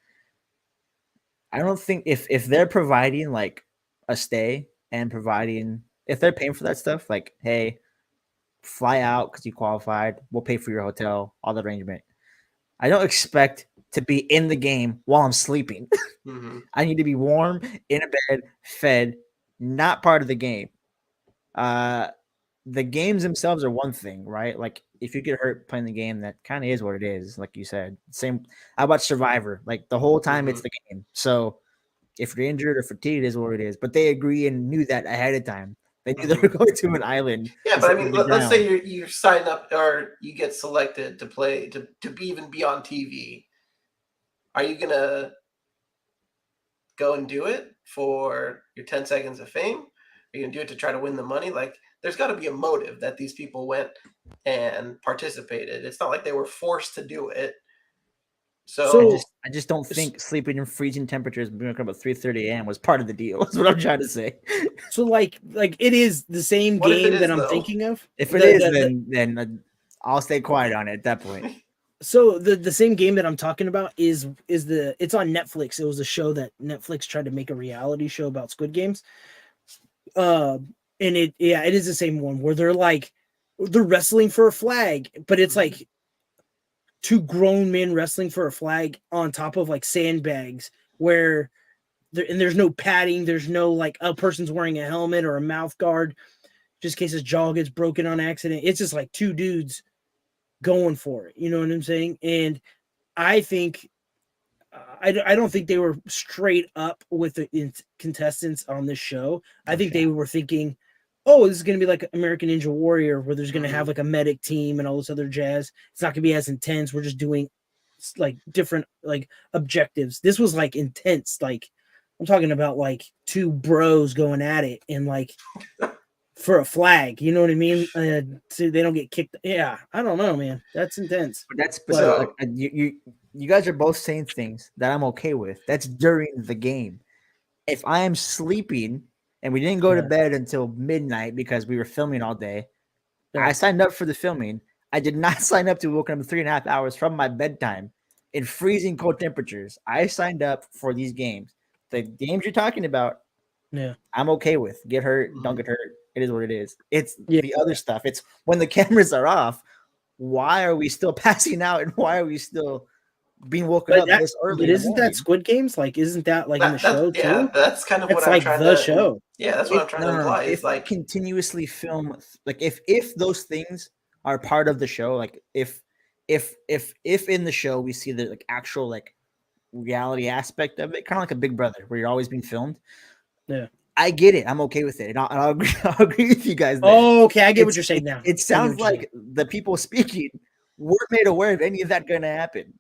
I don't think if they're providing like a stay and providing, if they're paying for that stuff, like, hey, fly out because you qualified, we'll pay for your hotel, all the arrangement. I don't expect to be in the game while I'm sleeping. I need to be warm, in a bed, fed, not part of the game. The games themselves are one thing, right? Like if you get hurt playing the game, that kind of is what it is. Like you said, same. How about Survivor? Like the whole time it's the game. So if you're injured or fatigued, it is what it is. But they agree and knew that ahead of time. They knew they were going to an island. Yeah, but I mean, let's say you sign up or you get selected to play to even be on TV. Are you gonna go and do it for your 10 seconds of fame? Are you gonna do it to try to win the money? Like, there's got to be a motive that these people went and participated. It's not like they were forced to do it. So I just don't think sleeping in freezing temperatures being up at 3:30 a.m. was part of the deal. That's what I'm trying to say. So like it is the same game that I'm thinking of. If it is, then I'll stay quiet on it at that point. So the same game that I'm talking about is it's on Netflix. It was a show that Netflix tried to make a reality show about Squid Games. And it is the same one where they're wrestling for a flag, but it's like two grown men wrestling for a flag on top of like sandbags where there's no padding. There's no like a person's wearing a helmet or a mouth guard just in case his jaw gets broken on accident. It's just like two dudes going for it. You know what I'm saying? And I think I don't think they were straight up with the contestants on this show. I think they were thinking, oh, this is going to be like American Ninja Warrior where there's going to have like a medic team and all this other jazz. It's not going to be as intense. We're just doing like different like objectives. This was like intense. Like I'm talking about like two bros going at it and like for a flag, you know what I mean? So they don't get kicked. Yeah, I don't know, man. That's intense. You guys are both saying things that I'm okay with. That's during the game. If I am sleeping and we didn't go to bed until midnight because we were filming all day, I signed up for the filming. I did not sign up to woken up 3.5 hours from my bedtime in freezing cold temperatures. I signed up for these games. The games you're talking about, I'm okay with. Get hurt, don't get hurt. It is what it is. It's the other stuff. It's when the cameras are off. Why are we still passing out and why are we still being woken up this early? But isn't that Squid Games? Like, isn't that like in the show too? Yeah, that's kind of what I'm trying to show. Yeah, that's what I'm trying to imply. If like continuously film, like if those things are part of the show, like if in the show we see the like actual like reality aspect of it, kind of like a Big Brother where you're always being filmed. Yeah. I get it. I'm okay with it. And I'll agree with you guys there. Oh, okay. I get what you're saying now. It sounds like the people speaking weren't made aware of any of that going to happen.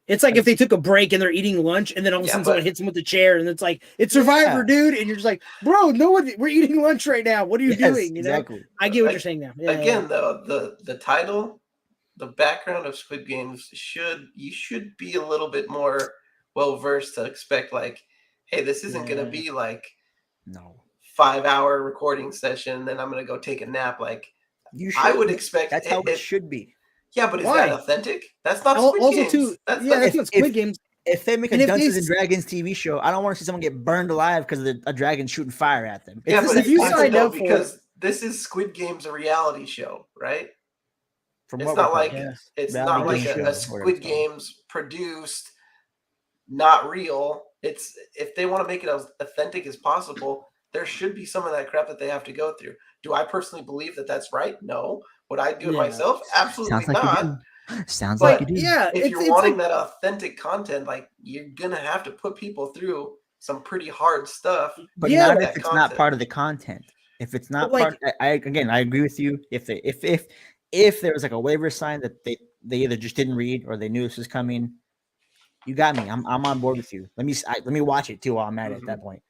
It's like if they took a break and they're eating lunch and then all of a sudden someone hits them with the chair and it's like, it's Survivor, dude. And you're just like, bro, we're eating lunch right now. What are you doing? You know? I get what you're saying now. Though, the title, the background of Squid Games you should be a little bit more well-versed to expect like, hey, this isn't going to be like, 5-hour recording session, then I'm gonna go take a nap. Like I would expect that's how it should be. Yeah, but is that authentic? That's not Squid Games. That's not Squid Games. If they make a Dungeons and Dragons TV show, I don't want to see someone get burned alive because a dragon shooting fire at them. Yeah, but if you signed up because this is Squid Games, a reality show, right? It's not like a Squid Games produced, not real. It's if they want to make it as authentic as possible, there should be some of that crap that they have to go through. Do I personally believe that that's right? No. Would I do it myself? Absolutely not. Sounds like you do. Yeah. If you're wanting that authentic content, like you're gonna have to put people through some pretty hard stuff. But not if it's not part of the content. If it's not Like- part, I agree with you. If there was like a waiver sign that they either just didn't read or they knew this was coming, you got me. I'm on board with you. Let me watch it too while I'm at it at that point.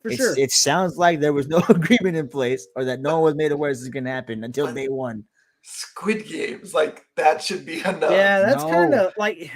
For sure. It sounds like there was no agreement in place or that no one was made aware this is going to happen until day one. Squid Games, like that should be enough. Yeah, that's No. kind of like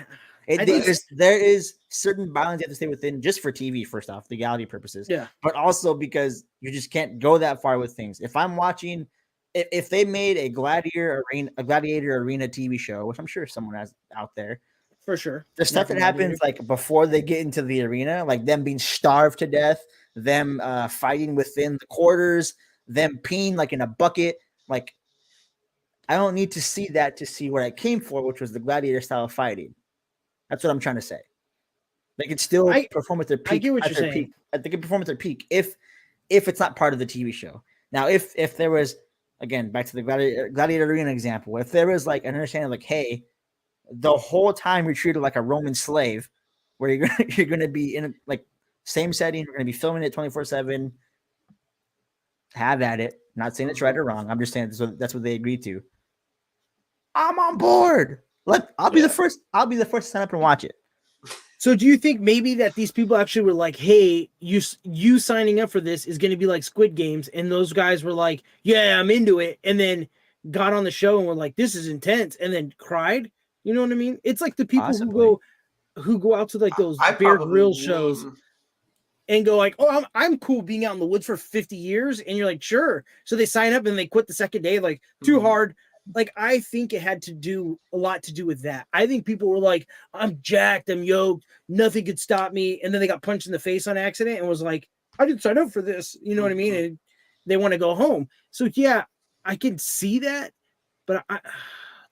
There is certain bounds you have to stay within just for TV, first off, legality purposes. Yeah. But also because you just can't go that far with things. If I'm watching, if they made a gladiator arena TV show, which I'm sure someone has out there, for sure. the stuff that happens like before they get into the arena, like them being starved to death, them fighting within the quarters, them peeing like in a bucket, like I don't need to see that to see what I came for, which was the gladiator style of fighting. That's what I'm trying to say. They can still perform at their peak. I get what you're saying. They can perform at their peak if it's not part of the TV show. Now, if there was, again, back to the gladiator arena example, if there was like an understanding like, hey, the whole time you're treated like a Roman slave, where you're gonna be in like same setting, you're gonna be filming it 24/7. Have at it. Not saying it's right or wrong. I'm just saying that's what they agreed to. I'm on board. I'll be the first to sign up and watch it. So do you think maybe that these people actually were like, hey, you signing up for this is going to be like Squid Games, and those guys were like, yeah, I'm into it, and then got on the show and were like, this is intense, and then cried? You know what I mean? It's like the people who go out to like those Bear Grylls shows and go like, oh, I'm cool being out in the woods for 50 years, and you're like, sure. So they sign up and they quit the second day, like too hard. Like, I think it had a lot to do with that. I think people were like, I'm jacked, I'm yoked, nothing could stop me. And then they got punched in the face on accident and was like, I didn't sign up for this. You know what I mean? And they want to go home. So yeah, I can see that. But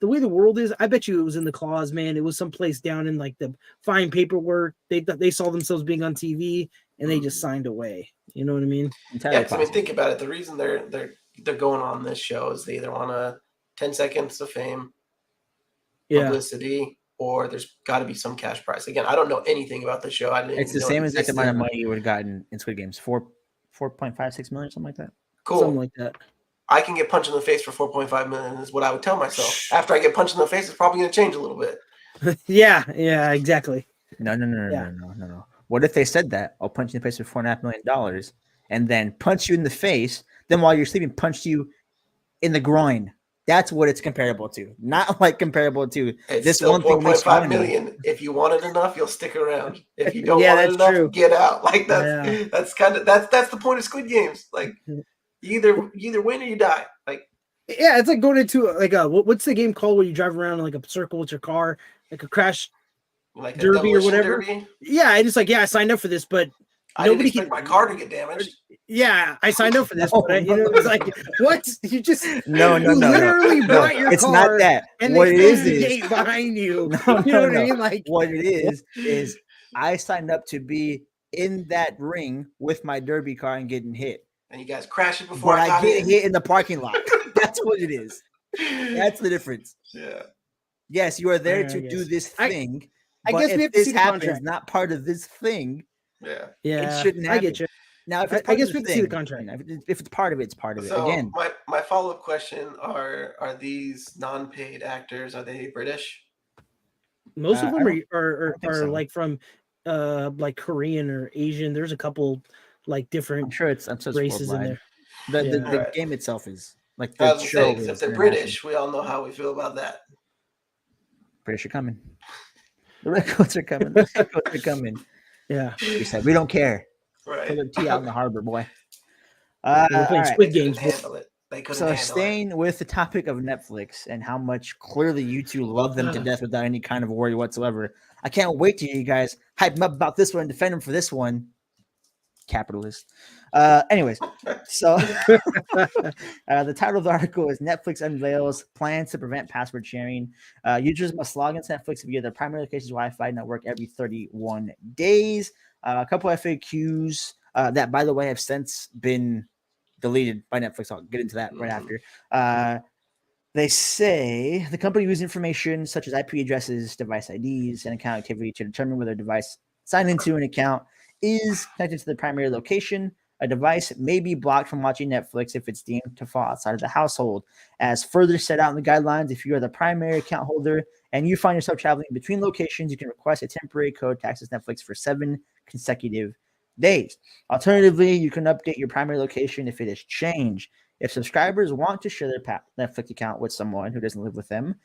the way the world is, I bet you it was in the clause, man. It was someplace down in like the fine paperwork. They saw themselves being on TV and they just signed away. You know what I mean? Yeah, I mean, think about it. The reason they're going on this show is they either want to 10 seconds of fame, publicity, or there's got to be some cash prize. Again, I don't know anything about the show. It's the same exact amount of money you would have gotten in Squid Games, 4.56 million, something like that. Cool. Something like that. I can get punched in the face for 4.5 million is what I would tell myself. After I get punched in the face, it's probably going to change a little bit. Yeah, exactly. No. What if they said that? I'll punch you in the face for $4.5 million and then punch you in the face. Then while you're sleeping, punch you in the groin. That's what it's comparable to. Not like comparable to it's this still one thing. 4.5 million. If you want it enough, you'll stick around. If you don't want it enough, get out. Like that's the point of Squid Games. Like you either win or you die. Like it's like going into like what's the game called where you drive around in like a circle with your car, like a crash like derby or whatever. Derby? Yeah, it's like I signed up for this, but I didn't expect my car to get damaged. Yeah, I signed up for this, but it's like, what? You just no. Literally bought your it's car. Not that. And what they it is the gate behind you. You know what I mean? Like what it is I signed up to be in that ring with my derby car and getting hit. And you guys crashed it before I get hit in the parking lot. That's what it is. That's the difference. Yeah. Yes, you are there to do this thing. I guess if we have to this see the happens, contract. Not part of this thing. Yeah. It shouldn't happen. I get you. Now, if it's I guess we have to see the contract. If it's part of it, it's part of it. Again, my follow-up question are these non-paid actors, are they British? Most of them are like from like Korean or Asian. There's a couple like different I'm sure it's races in there. The game itself is like the show. If they're British, we all know how we feel about that. British are coming. The Redcoats are coming. The Redcoats are coming. Yeah. We said we don't care. Right. Put their tea out in the harbor, boy. We're playing Squid Games. So staying with the topic of Netflix and how much clearly you two love them to death without any kind of worry whatsoever. I can't wait to hear you guys hype them up about this one and defend them for this one. Capitalist. Anyways, so the title of the article is Netflix unveils plans to prevent password sharing. Users must log into Netflix via their primary location's Wi-Fi network every 31 days. A couple FAQs that, by the way, have since been deleted by Netflix. I'll get into that right after. They say the company uses information such as IP addresses, device IDs, and account activity to determine whether a device signed into an account is connected to the primary location. A device may be blocked from watching Netflix if it's deemed to fall outside of the household. As further set out in the guidelines, if you are the primary account holder and you find yourself traveling between locations, you can request a temporary code to access Netflix for 7 consecutive days. Alternatively, you can update your primary location if it has changed. If subscribers want to share their Netflix account with someone who doesn't live with them,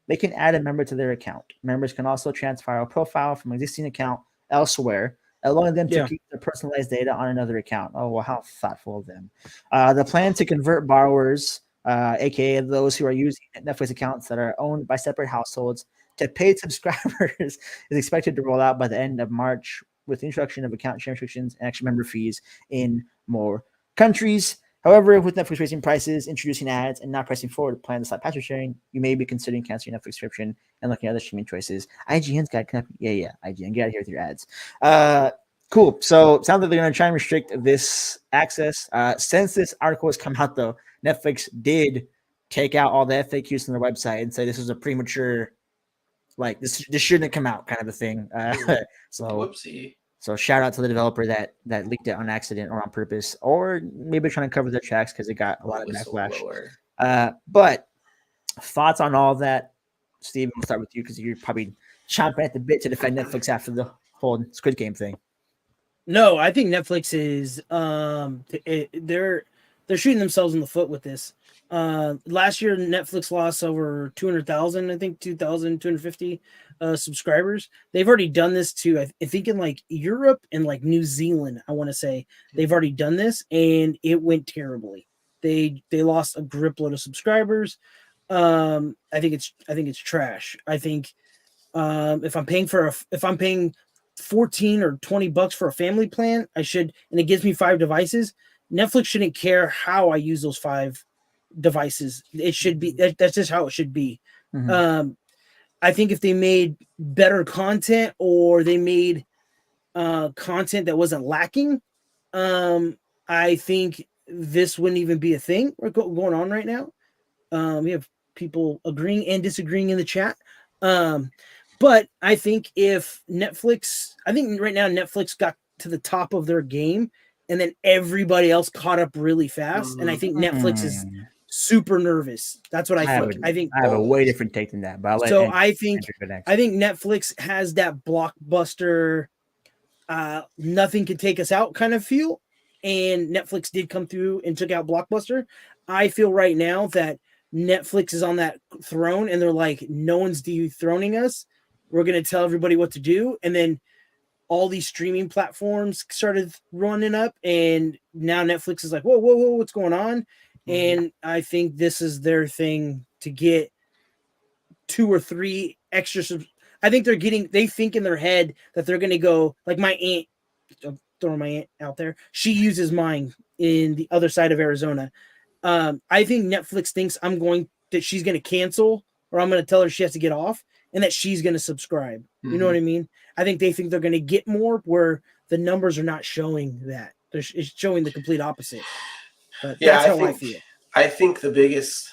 they can add a member to their account. Members can also transfer a profile from an existing account elsewhere, allowing them to keep their personalized data on another account. Oh, well, how thoughtful of them. The plan to convert borrowers, aka those who are using Netflix accounts that are owned by separate households, to paid subscribers is expected to roll out by the end of March with the introduction of account share restrictions and extra member fees in more countries. However, with Netflix raising prices, introducing ads, and not pressing forward plans to stop password sharing, you may be considering canceling your Netflix subscription and looking at other streaming choices. IGN's got IGN, get out of here with your ads. Cool. So sounds like they're going to try and restrict this access. Since this article has come out, though, Netflix did take out all the FAQs from their website and say this was a premature, like this shouldn't have come out kind of a thing. So whoopsie. So shout out to the developer that leaked it on accident or on purpose, or maybe trying to cover their tracks because it got a lot of backlash. But thoughts on all of that, Steve? We'll start with you because you're probably chomping at the bit to defend Netflix after the whole Squid Game thing. No, I think Netflix is they're shooting themselves in the foot with this. Last year Netflix lost over 200,000, I think 2,250 subscribers. They've already done this to I think in like Europe and like New Zealand. I want to say they've already done this and it went terribly. They lost a grip load of subscribers. I think it's trash. I think if I'm paying 14 or 20 bucks for a family plan, and it gives me 5 devices. Netflix shouldn't care how I use those 5 devices. It should be that's just how it should be. Mm-hmm. I think if they made better content or they made content that wasn't lacking, I think this wouldn't even be a thing going on right now. We have people agreeing and disagreeing in the chat. But I think if Netflix, I think right now Netflix got to the top of their game and then everybody else caught up really fast. Mm-hmm. And I think Netflix is super nervous. That's what I think. I have a way different take than that. But I think Netflix has that blockbuster, nothing can take us out kind of feel. And Netflix did come through and took out Blockbuster. I feel right now that Netflix is on that throne and they're like, no one's dethroning us. We're going to tell everybody what to do. And then all these streaming platforms started running up and now Netflix is like, whoa, what's going on? Mm-hmm. And I think this is their thing to get 2 or 3 extra. I think they think in their head that they're going to go like my aunt, I'm throwing my aunt out there. She uses mine in the other side of Arizona. I think Netflix thinks that she's going to cancel or I'm going to tell her she has to get off and that she's going to subscribe. Mm-hmm. You know what I mean? I think they think they're going to get more where the numbers are not showing that. It's showing the complete opposite. But yeah, that's how I feel. I think the biggest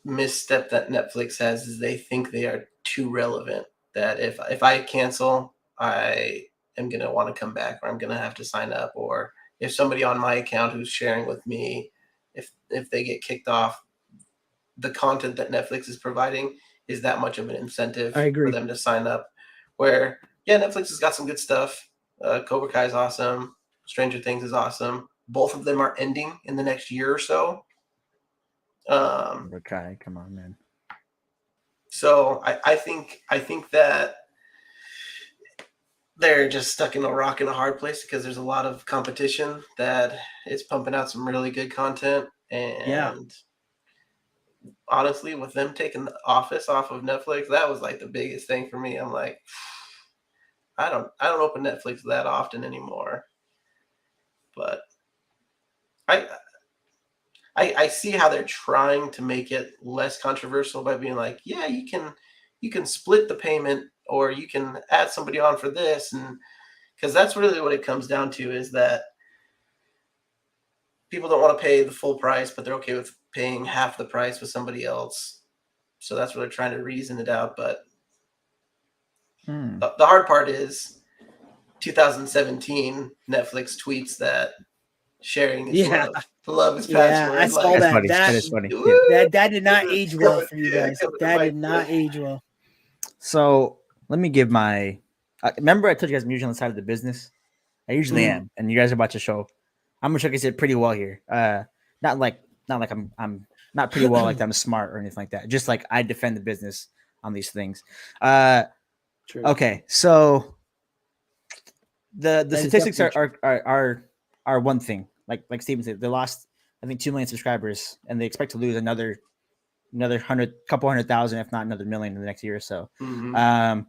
misstep that Netflix has is they think they are too relevant. That if I cancel, I am going to want to come back or I'm going to have to sign up. Or if somebody on my account who's sharing with me, if they get kicked off, the content that Netflix is providing is that much of an incentive for them to sign up. Where, yeah, Netflix has got some good stuff. Cobra Kai is awesome. Stranger Things is awesome. Both of them are ending in the next year or so. Cobra Kai, come on, man. So I think that they're just stuck in a rock and a hard place because there's a lot of competition that is pumping out some really good content. And honestly, with them taking The Office off of Netflix, that was like the biggest thing for me. I'm like, I don't open Netflix that often anymore. But I see how they're trying to make it less controversial by being like, yeah, you can split the payment or you can add somebody on for this. And because that's really what it comes down to is that people don't want to pay the full price, but they're okay with paying half the price with somebody else. So that's what they're trying to reason it out. But the hard part is 2017, Netflix tweets that sharing is Yeah. love. Love is Yeah, password. I saw That's that. funny. That That is funny. Woo! Yeah. that did not It's age well coming- for you yeah, guys. coming That right did not to- age well. So let me give my. Remember, I told you guys I'm usually on the side of the business. I usually Mhm. am, and you guys are about to show. I'm gonna show you guys it pretty well here. Not like I'm not pretty well like I'm smart or anything like that. Just like I defend the business on these things. True. Okay, so the That is statistics definitely are one thing. Like Steven said, they lost I think 2 million subscribers, and they expect to lose another couple 100,000, if not another million in the next year or so. Mhm.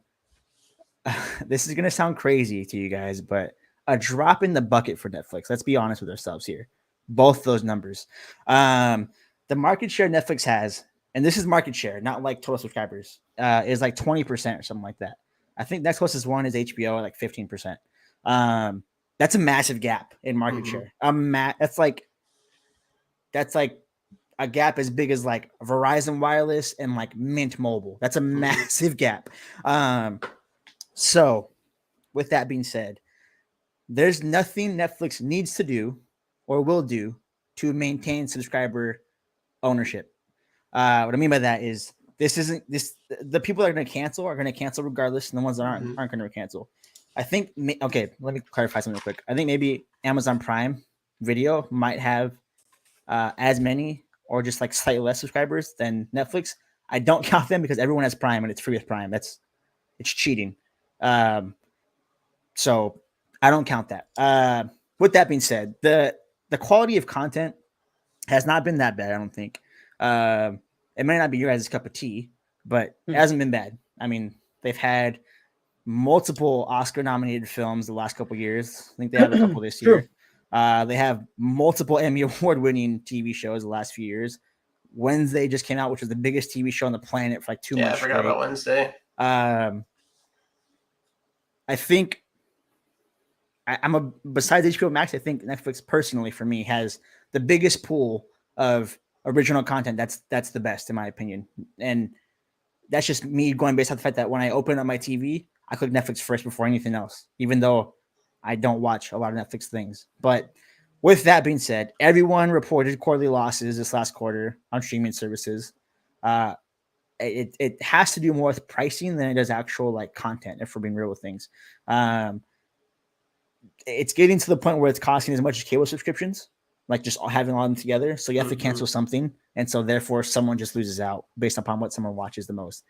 This is gonna sound crazy to you guys, but a drop in the bucket for Netflix. Let's be honest with ourselves here. Both those numbers. The market share Netflix has, and this is market share, not like total subscribers, is like 20% or something like that. I think next closest one is HBO at like 15%. That's a massive gap in market Mhm. share. That's like a gap as big as like Verizon Wireless and like Mint Mobile. That's a massive gap. So, with that being said, there's nothing Netflix needs to do or will do to maintain subscriber ownership. What I mean by that is the people that are going to cancel are going to cancel regardless, and the ones that aren't going to cancel. I think okay, let me clarify something real quick. I think maybe Amazon Prime Video might have as many or just like slightly less subscribers than Netflix. I don't count them because everyone has Prime and it's free with Prime. It's cheating. So I don't count that. With that being said, the quality of content has not been that bad. I don't think. It may not be your guys' cup of tea, but it hasn't been bad. I mean, they've had multiple Oscar-nominated films the last couple years. I think they have a couple this year. They have multiple Emmy Award-winning TV shows the last few years. Wednesday just came out, which was the biggest TV show on the planet for like 2 months. I forgot about Wednesday. I think besides HBO Max, I think Netflix personally for me has the biggest pool of original content. That's the best in my opinion. And that's just me going based on the fact that when I open up my TV, I click Netflix first before anything else, even though I don't watch a lot of Netflix things. But with that being said, everyone reported quarterly losses this last quarter on streaming services. It has to do more with pricing than it does actual like content, if we're being real with things. It's getting to the point where it's costing as much as cable subscriptions, like just having all of them together. So you have to cancel something. And so therefore someone just loses out based upon what someone watches the most.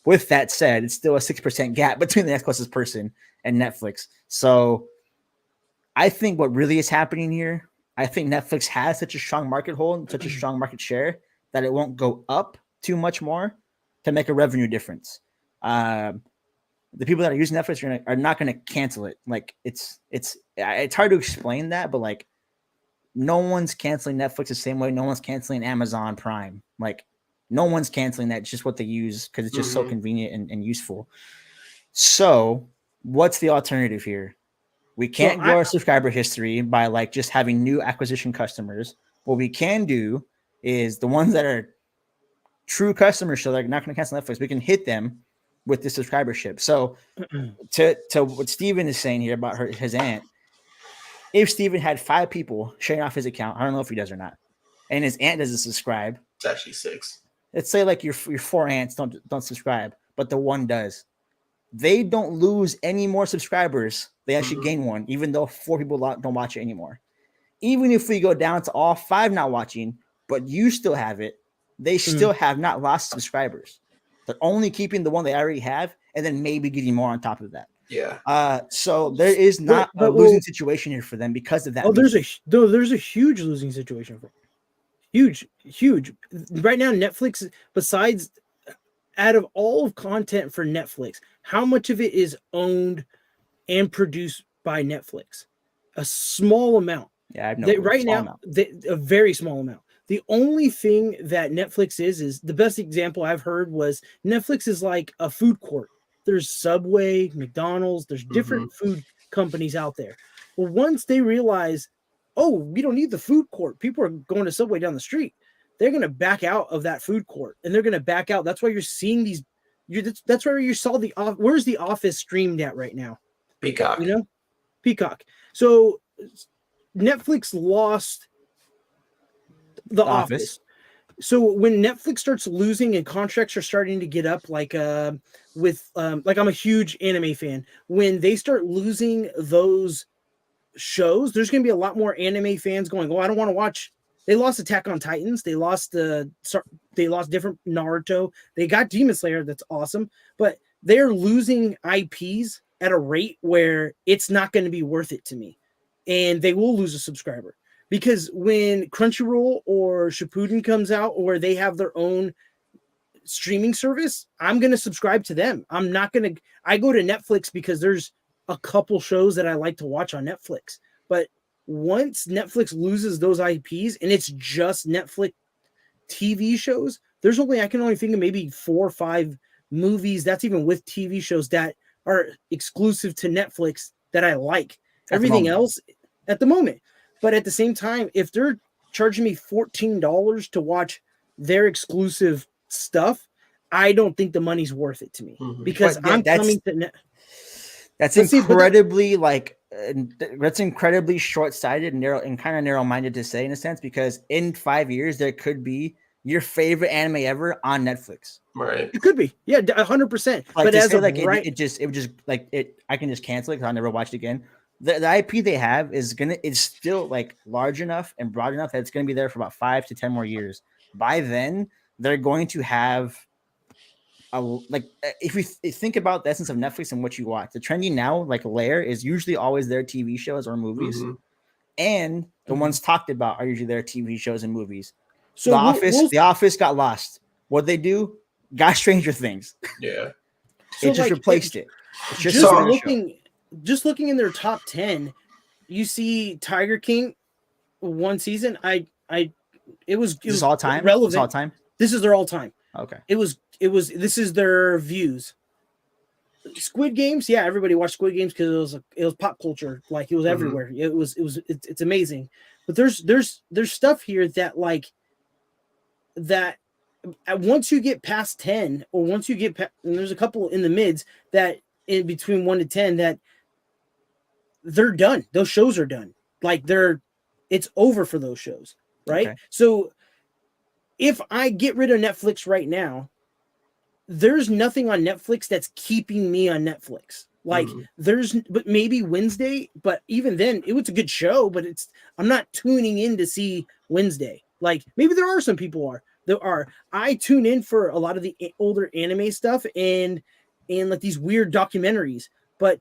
With that said, it's still a 6% gap between the next closest person and Netflix. So I think what really is happening here, I think Netflix has such a strong market hold and such a strong market share that it won't go up too much more to make a revenue difference. The people that are using Netflix are not going to cancel it. Like it's hard to explain that, but like no one's canceling Netflix the same way no one's canceling Amazon Prime. Like no one's canceling that. It's just what they use because it's just so convenient and useful. So what's the alternative here? We can't grow our subscriber history by like just having new acquisition customers. What we can do is the ones that are true customers, so they're not going to cancel Netflix, we can hit them with the subscribership. So to what Steven is saying here about his aunt, if Steven had 5 people sharing off his account, I don't know if he does or not, and his aunt doesn't subscribe. It's actually 6. Let's say like your 4 aunts don't subscribe, but the one does. They don't lose any more subscribers. They actually gain one, even though 4 people don't watch it anymore. Even if we go down to all 5 not watching, but you still have it, they still have not lost subscribers. They're only keeping the one they already have, and then maybe getting more on top of that. Yeah. So there is not a losing situation here for them because of that. Oh, there's a huge losing situation for them. Huge. Right now, Netflix, besides out of all of content for Netflix, how much of it is owned and produced by Netflix? A small amount. Yeah, I know. Right now, a very small amount. The only thing that Netflix is the best example I've heard was Netflix is like a food court. There's Subway, McDonald's, there's different food companies out there. Well, once they realize, oh, we don't need the food court, people are going to Subway down the street, they're going to back out of that food court, and they're going to back out. That's why you're seeing these. That's where you saw where's the Office streamed at right now? Peacock. Peacock. So Netflix lost The Office. So when Netflix starts losing and contracts are starting to get up, like with like I'm a huge anime fan. When they start losing those shows, there's going to be a lot more anime fans going, "Oh, I don't want to watch." They lost Attack on Titans. They lost different Naruto. They got Demon Slayer. That's awesome, but they're losing IPs at a rate where it's not going to be worth it to me, and they will lose a subscriber. Because when Crunchyroll or Shippuden comes out, or they have their own streaming service, I'm going to subscribe to them. I'm not going to, I go to Netflix because there's a couple shows that I like to watch on Netflix. But once Netflix loses those IPs and it's just Netflix TV shows, I can only think of maybe 4 or 5 movies. That's even with TV shows that are exclusive to Netflix that I like. Everything else at the moment. But at the same time, if they're charging me $14 to watch their exclusive stuff, I don't think the money's worth it to me, because I'm coming to that's incredibly that's incredibly short-sighted and kind of narrow-minded to say, in a sense, because in 5 years there could be your favorite anime ever on Netflix. Right. It could be. Yeah, 100%. But as of right, it would just I can just cancel it because I'll never watch it again. The IP they have it's still like large enough and broad enough that it's gonna be there for about 5 to 10 more years. By then, they're going to have if we think about the essence of Netflix and what you watch, the trending now, like layer, is usually always their TV shows or movies, and the ones talked about are usually their TV shows and movies. So The Office got lost. What they do? Got Stranger Things. Yeah, it just replaced it. It's just looking in their top 10, you see Tiger King, one season. It was all time. Relevant. It's all time. This is their all time. Okay. This is their views. Squid Games, yeah, everybody watched Squid Games because it was pop culture, like it was everywhere. It's amazing. But there's stuff here that once you get past 10, or once you get and there's a couple in the mids that in between 1 to 10 that they're done. Those shows are done. It's over for those shows, right? Okay. So if I get rid of Netflix right now, there's nothing on Netflix that's keeping me on Netflix. But maybe Wednesday, but even then it was a good show, but I'm not tuning in to see Wednesday. Like maybe there are some people I tune in for a lot of the older anime stuff and like these weird documentaries, but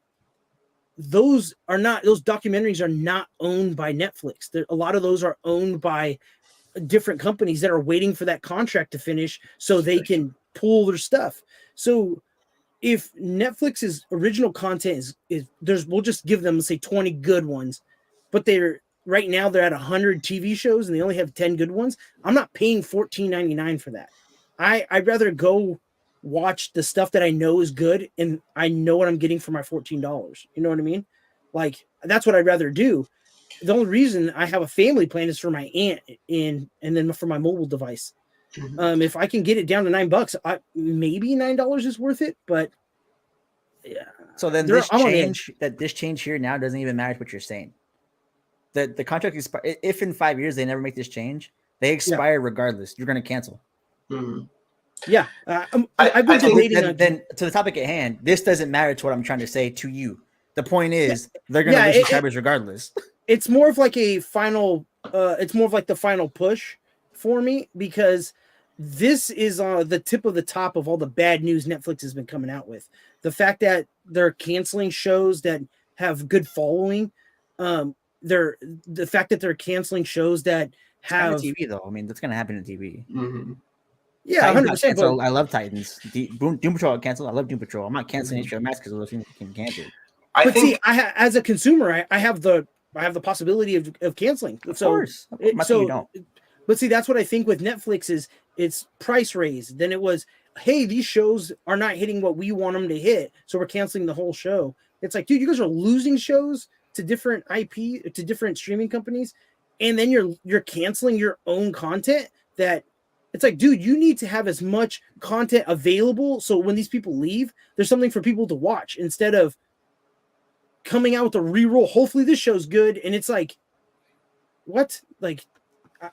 those documentaries are not owned by Netflix. A lot of those are owned by different companies that are waiting for that contract to finish so they can pull their stuff. So if Netflix's original content we'll just give them, say, 20 good ones, but right now they're at 100 TV shows and they only have 10 good ones. I'm not paying $14.99 for that. I'd rather go watch the stuff that I know is good and I know what I'm getting for my $14. You know what I mean? Like, that's what I'd rather do. The only reason I have a family plan is for my aunt and then for my mobile device. If I can get it down to $9, maybe $9 is worth it, but yeah. So then this change here now doesn't even matter what you're saying. The contract expires. If in 5 years they never make this change, they expire regardless. You're going to cancel. Yeah. I've been debating. Then to the topic at hand, this doesn't matter to what I'm trying to say to you. The point is they're going to lose subscribers regardless. It's more of like a final. It's more of like the final push for me, because this is the tip of the top of all the bad news Netflix has been coming out with. The fact that they're canceling shows that have good following. The fact that they're canceling shows that have TV though. I mean, that's going to happen on TV. Yeah, 100%. I love Titans. Doom Patrol canceled. I love Doom Patrol. I'm not canceling HBO Max because those things can cancel. As a consumer, I have the possibility of canceling. Of course. You don't. But see, that's what I think with Netflix is it's price raised. Then it was, hey, these shows are not hitting what we want them to hit, so we're canceling the whole show. It's like, dude, you guys are losing shows to different IP, to different streaming companies, and then you're canceling your own content. That it's like, dude, you need to have as much content available so when these people leave, there's something for people to watch instead of coming out with a reroll. Hopefully this show's good, and it's like, what? Like,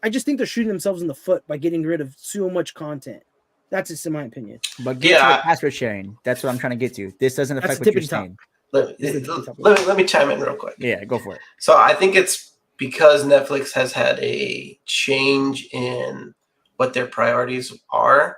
I just think they're shooting themselves in the foot by getting rid of so much content. That's just in my opinion. But get to the password sharing. That's what I'm trying to get to. This doesn't affect what you're saying. Let me chime in real quick. Yeah, go for it. So I think it's because Netflix has had a change in what their priorities are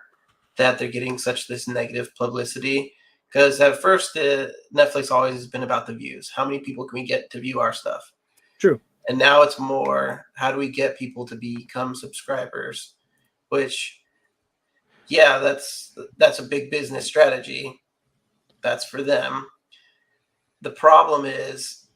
that they're getting such this negative publicity. Because at first, Netflix always has been about the views. How many people can we get to view our stuff? True. And now it's more, how do we get people to become subscribers? Which, yeah, that's a big business strategy. That's for them. The problem is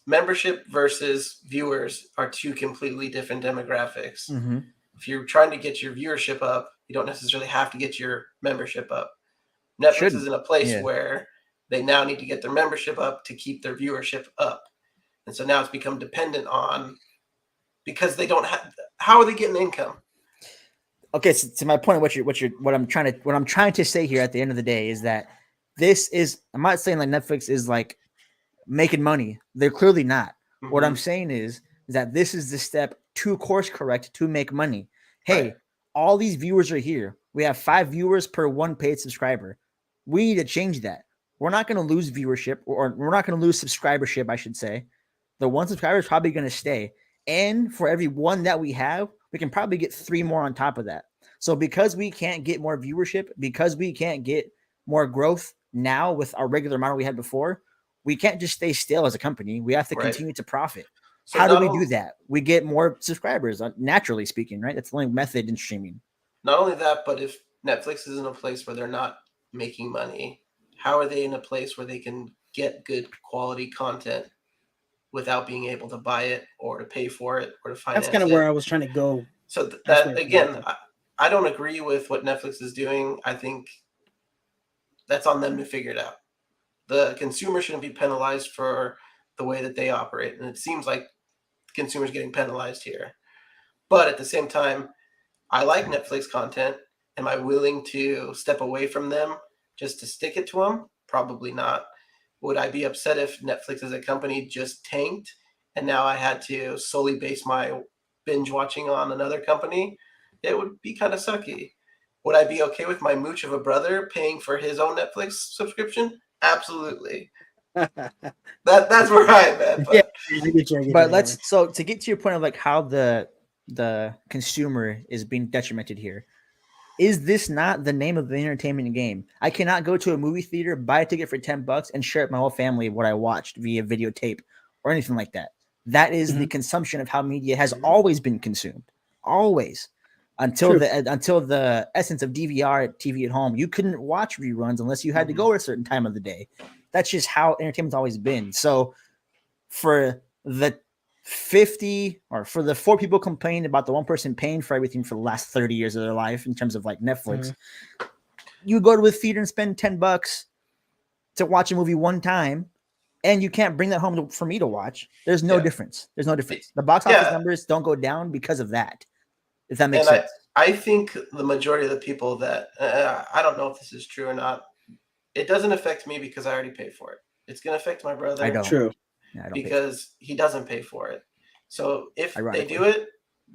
membership versus viewers are two completely different demographics. Mm-hmm. If you're trying to get your viewership up, you don't necessarily have to get your membership up. Netflix is in a place where they now need to get their membership up to keep their viewership up. And so now it's become dependent on, because they don't have, how are they getting income? Okay, so to my point, what I'm trying to say here at the end of the day is that this is, I'm not saying like Netflix is like making money. They're clearly not. Mm-hmm. What I'm saying is that this is the step to course correct to make money. Hey, all these viewers are here. We have 5 viewers per 1 paid subscriber. We need to change that. We're not going to lose viewership, or we're not going to lose subscribership, I should say. The 1 subscriber is probably going to stay. And for every 1 that we have, we can probably get 3 more on top of that. So because we can't get more viewership, because we can't get more growth now with our regular model we had before, we can't just stay still as a company. We have to continue to profit. So how do we do that? We get more subscribers, naturally speaking, right? That's the only method in streaming. Not only that, but if Netflix is in a place where they're not making money, how are they in a place where they can get good quality content without being able to buy it or to pay for it or to finance it? That's kind of where I was trying to go. So that, again, I don't agree with what Netflix is doing. I think that's on them to figure it out. The consumer shouldn't be penalized for the way that they operate. And it seems like consumers getting penalized here. But at the same time, I like Netflix content. Am I willing to step away from them just to stick it to them? Probably not. Would I be upset if Netflix as a company just tanked and now I had to solely base my binge watching on another company? It would be kind of sucky. Would I be okay with my mooch of a brother paying for his own Netflix subscription? Absolutely. That's where I'm at. But so to get to your point of like how the consumer is being detrimented here, is this not the name of the entertainment game? I cannot go to a movie theater, buy a ticket for $10 and share with my whole family what I watched via videotape or anything like that. That is the consumption of how media has always been consumed. Always. Until the essence of DVR TV at home, you couldn't watch reruns unless you had to go at a certain time of the day. That's just how entertainment's always been. So for the 4 people complaining about the 1 person paying for everything for the last 30 years of their life in terms of like Netflix, you go to a theater and spend $10 to watch a movie 1 time, and you can't bring that home for me to watch. There's no difference. There's no difference. The box office numbers don't go down because of that. If that makes sense. I think the majority of the people that I don't know if this is true or not. It doesn't affect me because I already paid for it. It's going to affect my brother. I don't. True. Yeah, I don't because he doesn't pay for it. So if they do it,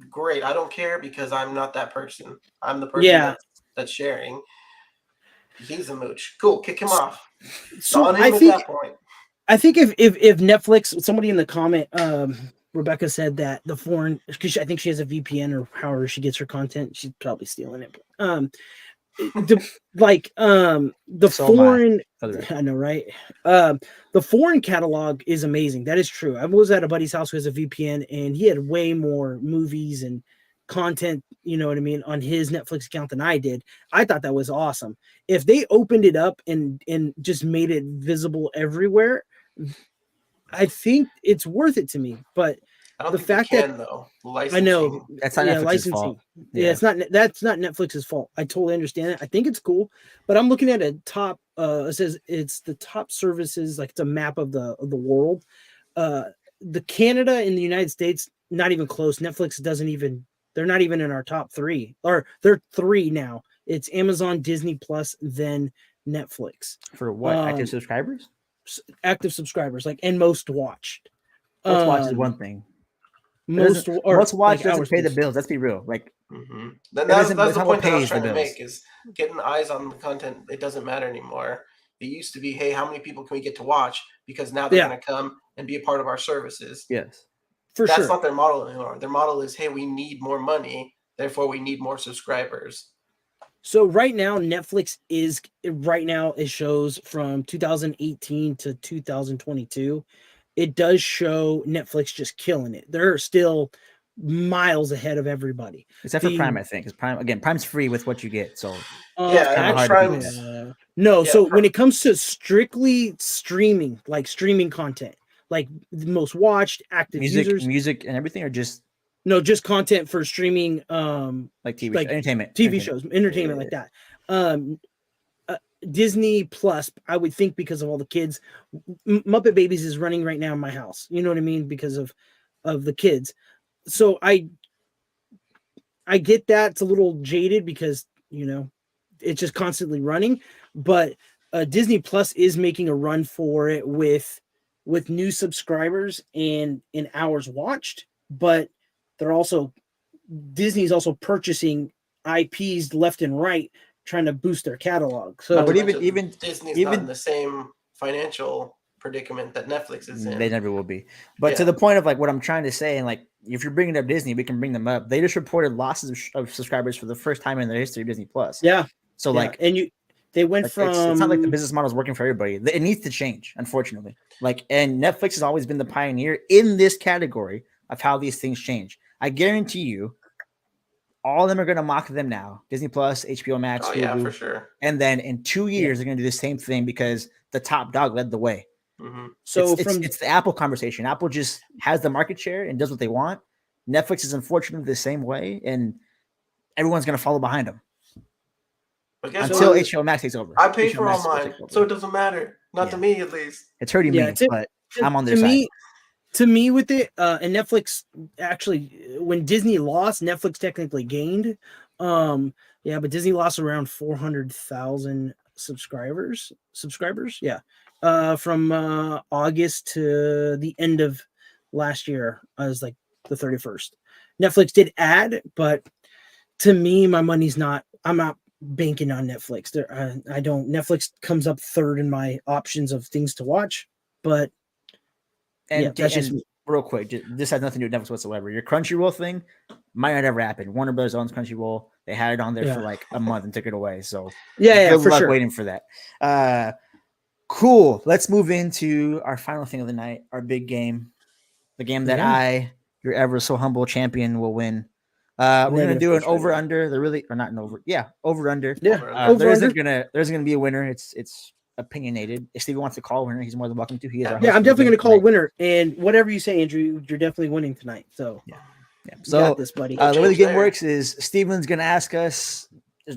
great. I don't care because I'm not that person. I'm the person that's sharing. He's a mooch. Cool. Kick him off. So I think if Netflix, somebody in the comment, Rebecca said that the foreign, because I think she has a VPN or however she gets her content. She's probably stealing it. I know, right? The foreign catalog is amazing. That is true. I was at a buddy's house who has a VPN, and he had way more movies and content, you know what I mean, on his Netflix account than I did. I thought that was awesome. If they opened it up and just made it visible everywhere, I think it's worth it to me. But the fact that I know that's not Netflix's fault. Yeah, that's not Netflix's fault. I totally understand it. I think it's cool, but I'm looking at a top. It says it's the top services, like it's a map of the world. The Canada and the United States, not even close. Netflix doesn't even. They're not even in our top 3, or they're 3 now. It's Amazon, Disney Plus, then Netflix. For what? Active subscribers? Active subscribers, like, and most watched. Most watched is one thing. most watch like doesn't hours pay the based. bills. Let's be real. Like Then that isn't that's that's the not what point that I was pays the trying to bills. make is getting eyes on the content. It doesn't matter anymore. It used to be, hey, how many people can we get to watch? Because now they're going to come and be a part of our services. Yes, For That's sure. not their model anymore. Their model is, hey, we need more money, therefore we need more subscribers. So right now, Netflix is it shows from 2018 to 2022. It does show Netflix just killing it. They're still miles ahead of everybody. except for Prime, I think. Because Prime's free with what you get, so Yeah, kinda hard to beat Prime's no. Yeah, So when it comes to strictly streaming, like streaming content, like the most watched, active users, music, and everything, or just no, just content for streaming, like TV like entertainment, TV shows, entertainment like that. Disney Plus, I would think because of all the kids, Muppet Babies is running right now in my house. You know what I mean? Because of the kids. So I get that it's a little jaded because it's just constantly running, but Disney Plus is making a run for it with new subscribers and in hours watched, but they're also Disney's also purchasing IPs left and right, trying to boost their catalog. So, but even Disney's not in the same financial predicament that Netflix is in. They never will be. But to the point of like what I'm trying to say, and like if you're bringing up Disney, we can bring them up. They just reported losses of subscribers for the first time in their history of Disney Plus. Yeah. So like, and they went like, from it's not like the business model is working for everybody. It needs to change, unfortunately. Like, and Netflix has always been the pioneer in this category of how these things change. I guarantee you, all of them are going to mock them now. Disney Plus, HBO Max, Hulu, yeah, for sure. And then in 2 years, they're going to do the same thing because the top dog led the way. Mm-hmm. So it's the Apple conversation. Apple just has the market share and does what they want. Netflix is unfortunately the same way, and everyone's going to follow behind them until HBO Max takes over. I pay HBO for Max all mine, so it doesn't matter. Not to me, at least. It's hurting me, but I'm on their side. To me, with it, and Netflix actually, when Disney lost, Netflix technically gained. But Disney lost around 400,000 subscribers. From August to the end of last year, as like the 31st. Netflix did add, but to me, my money's not. I'm not banking on Netflix. I don't. Netflix comes up third in my options of things to watch, but. That's just real quick. This has nothing to do with Netflix whatsoever. Your Crunchyroll thing might not ever happen. Warner Bros. Owns Crunchyroll. They had it on there for like a month and took it away. So good luck waiting for that. Cool. Let's move into our final thing of the night, our big game, the game that your ever so humble champion, will win. We're gonna do an over under. They're really or not an over. Yeah, over under. Yeah, there's gonna be a winner. It's opinionated. If Stevie wants to call a winner, he's more than welcome to. He is I'm definitely going to call a winner, and whatever you say, Andrew, you're definitely winning tonight. So So got this, buddy. The way the game works is Steven's going to ask us,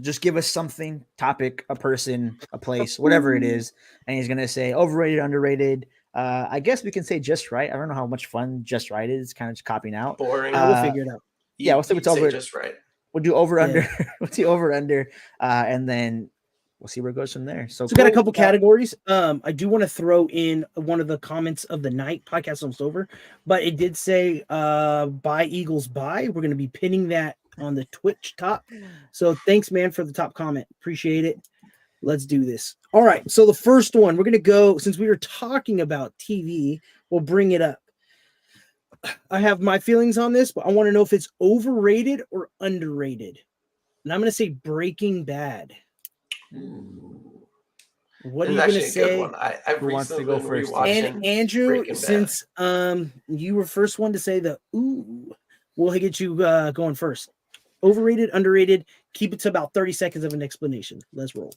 just give us something, topic, a person, a place, whatever it is, and he's going to say overrated, underrated. I guess we can say just right. I don't know how much fun just right is. It's kind of just copying out. Boring. We'll figure it out. We'll say it's over. Just right. We'll do over under. We'll do over under, and then we'll see where it goes from there. So we got a couple categories. I do want to throw in one of the comments of the night. Podcast almost over, but it did say "Buy Eagles buy." We're going to be pinning that on the Twitch top. So thanks, man, for the top comment. Appreciate it. Let's do this. All right. So the first one, we're going to go, since we were talking about TV, we'll bring it up. I have my feelings on this, but I want to know if it's overrated or underrated. And I'm going to say Breaking Bad. What are you going to say? I've wants to go first? And Andrew, since you were first one to say the ooh, we'll get you going first. Overrated, underrated. Keep it to about 30 seconds of an explanation. Let's roll.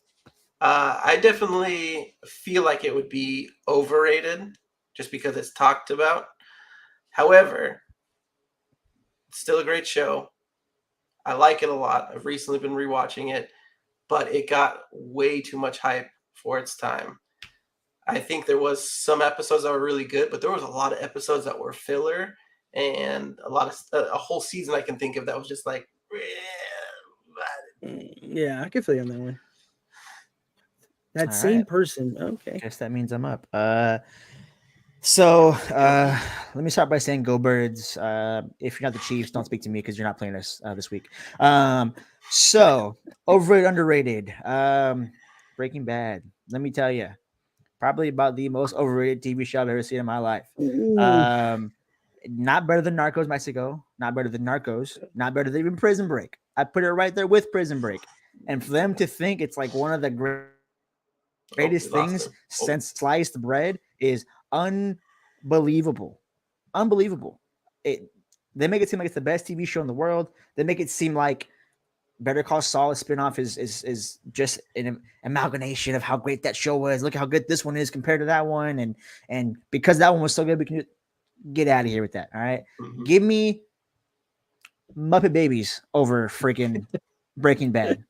I definitely feel like it would be overrated just because it's talked about. However, it's still a great show. I like it a lot. I've recently been rewatching it, but it got way too much hype for its time. I think there was some episodes that were really good, but there was a lot of episodes that were filler, and a whole season I can think of that was just like, yeah, I can feel you on that one. That same person. Okay. Guess that means I'm up. So let me start by saying go Birds. If you're not the Chiefs, don't speak to me because you're not playing us this week. So overrated, underrated. Breaking Bad. Let me tell you, probably about the most overrated TV show I've ever seen in my life. Not better than Narcos Mexico. Not better than Narcos. Not better than even Prison Break. I put it right there with Prison Break. And for them to think it's like one of the greatest things since sliced bread is unbelievable. Unbelievable. They make it seem like it's the best TV show in the world. They make it seem like Better Call Saul spinoff is just an amalgamation of how great that show was. Look how good this one is compared to that one. And because that one was so good, we can get out of here with that. All right. Mm-hmm. Give me Muppet Babies over freaking Breaking Bad.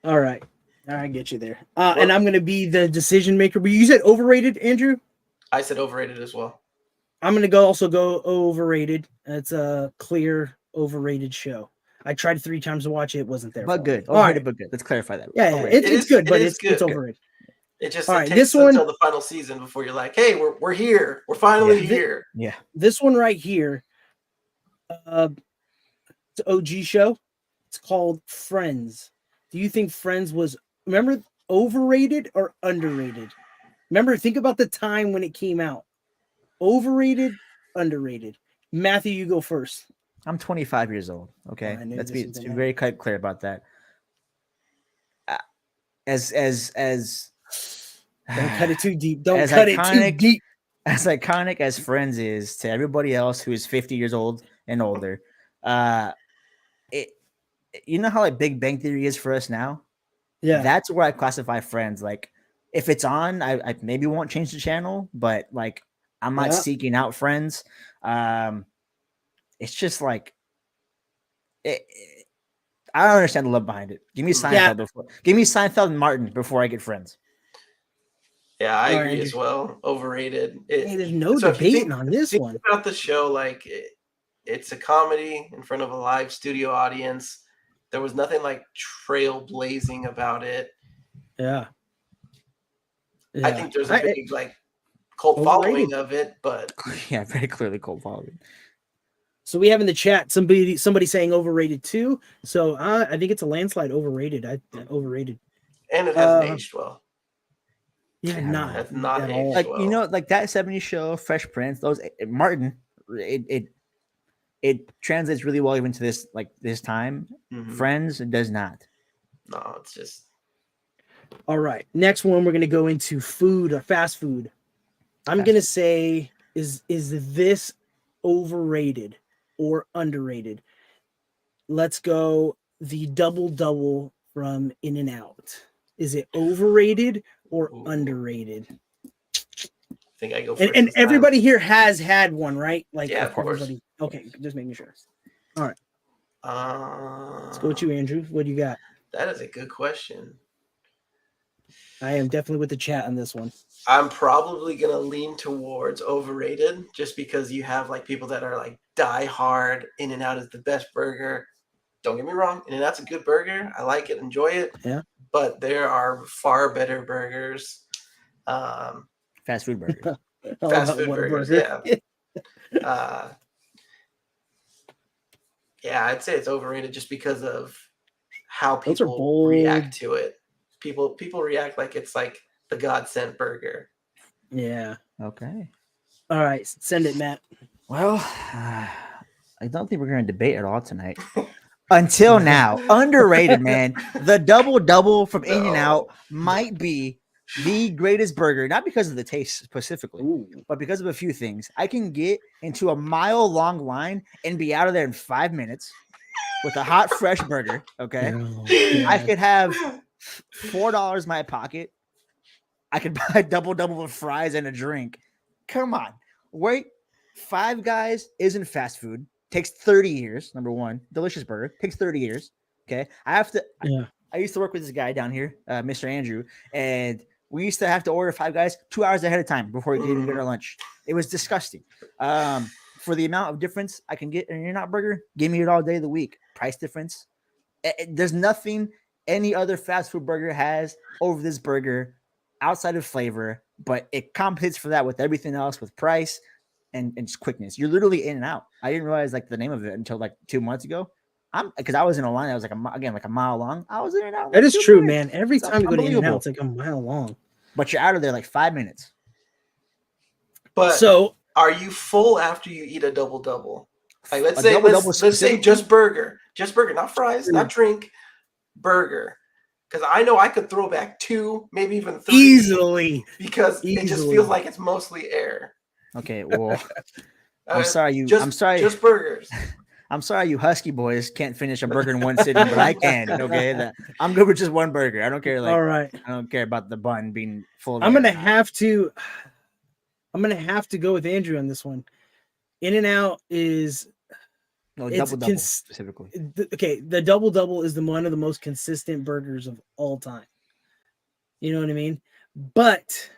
All right. I get you there. And I'm going to be the decision maker. But you said overrated, Andrew? I said overrated as well. I'm going to also go overrated. It's a clear overrated show. I tried 3 times to watch it. It wasn't there. But good. All Overrated, right. but good. Let's clarify that. Yeah, it's good, but it's overrated. It just All right, takes this one, until the final season before you're like, hey, we're here. We're finally here. Yeah. This one right here, it's an OG show. It's called Friends. Do you think Friends was, remember, overrated or underrated? Remember, think about the time when it came out. Overrated, underrated. Matthew, you go first. I'm 25 years old. Okay, let's be very clear about that. As don't cut it too deep. Don't cut it too deep. As iconic as Friends is to everybody else who is 50 years old and older, you know how like Big Bang Theory is for us now. Yeah, that's where I classify Friends. Like, if it's on, I maybe won't change the channel, but like I'm not seeking out Friends. It's just like I don't understand the love behind it. Give me Seinfeld before. Give me Seinfeld and Martin before I get Friends. Yeah, I agree as well. Overrated. There's no debating on this one. About the show, like it's a comedy in front of a live studio audience. There was nothing like trailblazing about it. Yeah. I think there's a big like cult following of it, but yeah, very clearly cult following. So we have in the chat somebody saying overrated too. So I think it's a landslide overrated. Overrated. And it hasn't aged well. Yeah, not aged well. Like, you know, like that 70s show, Fresh Prince, those Martin, it translates really well even to this time. Mm-hmm. Friends, it does not. No, it's just all right. Next one, we're gonna go into food or fast food. I'm gonna say is this overrated or underrated? Let's go the double from In-N-Out. Is it overrated or underrated? I think I go first. And everybody here has had one, right? Like, yeah, of course. Okay, just making sure. All right. Let's go with you, Andrew. What do you got? That is a good question. I am definitely with the chat on this one. I'm probably gonna lean towards overrated, just because you have like people that are like die hard. In-N-Out is the best burger. Don't get me wrong, In-N-Out's a good burger. I like it, enjoy it. Yeah. But there are far better burgers. Fast food burgers. Fast food burgers, yeah. Yeah, I'd say it's overrated just because of how people react to it. People react like it's like the God sent burger. Yeah. Okay. All right, send it, Matt. Well, I don't think we're going to debate at all tonight. Until now, underrated, man. The double from In-N-Out might be the greatest burger, not because of the taste specifically, but because of a few things. I can get into a mile-long line and be out of there in 5 minutes with a hot, fresh burger. Okay, I could have $4 in my pocket. I could buy double with fries and a drink. Come on, wait. Five Guys isn't fast food. Takes 30 years. Number one, delicious burger. Takes 30 years. Okay, I used to work with this guy down here, Mr. Andrew, and we used to have to order Five Guys 2 hours ahead of time before we could even get our lunch. It was disgusting. For the amount of difference I can get in an In-N-Out burger, give me it all day of the week. Price difference. There's nothing any other fast food burger has over this burger outside of flavor, but it compensates for that with everything else, with price. and just quickness. You're literally in and out. I didn't realize like the name of it until like 2 months ago. Because I was in a line that was like a mile long. I was in and out. That like is 2 true, minutes. man. Every It's time you go to In-N-Out, unbelievable. it's like a mile long. But you're out of there like 5 minutes. But So are you full after you eat a double? Like let's A say double-double let's say specifically? just burger, not fries, not drink, burger. Because I know I could throw back 2, maybe even 3 easily. because it just feels like it's mostly air. Okay, well, I'm sorry you. Just, I'm sorry. Just burgers. I'm sorry you Husky boys can't finish a burger in one sitting, but I can. Okay, I'm good with just one burger. I don't care. Like, all right. I don't care about the bun being full. I'm gonna have to go with Andrew on this one. In-N-Out is no it's double specifically. okay. The double is one of the most consistent burgers of all time. You know what I mean? But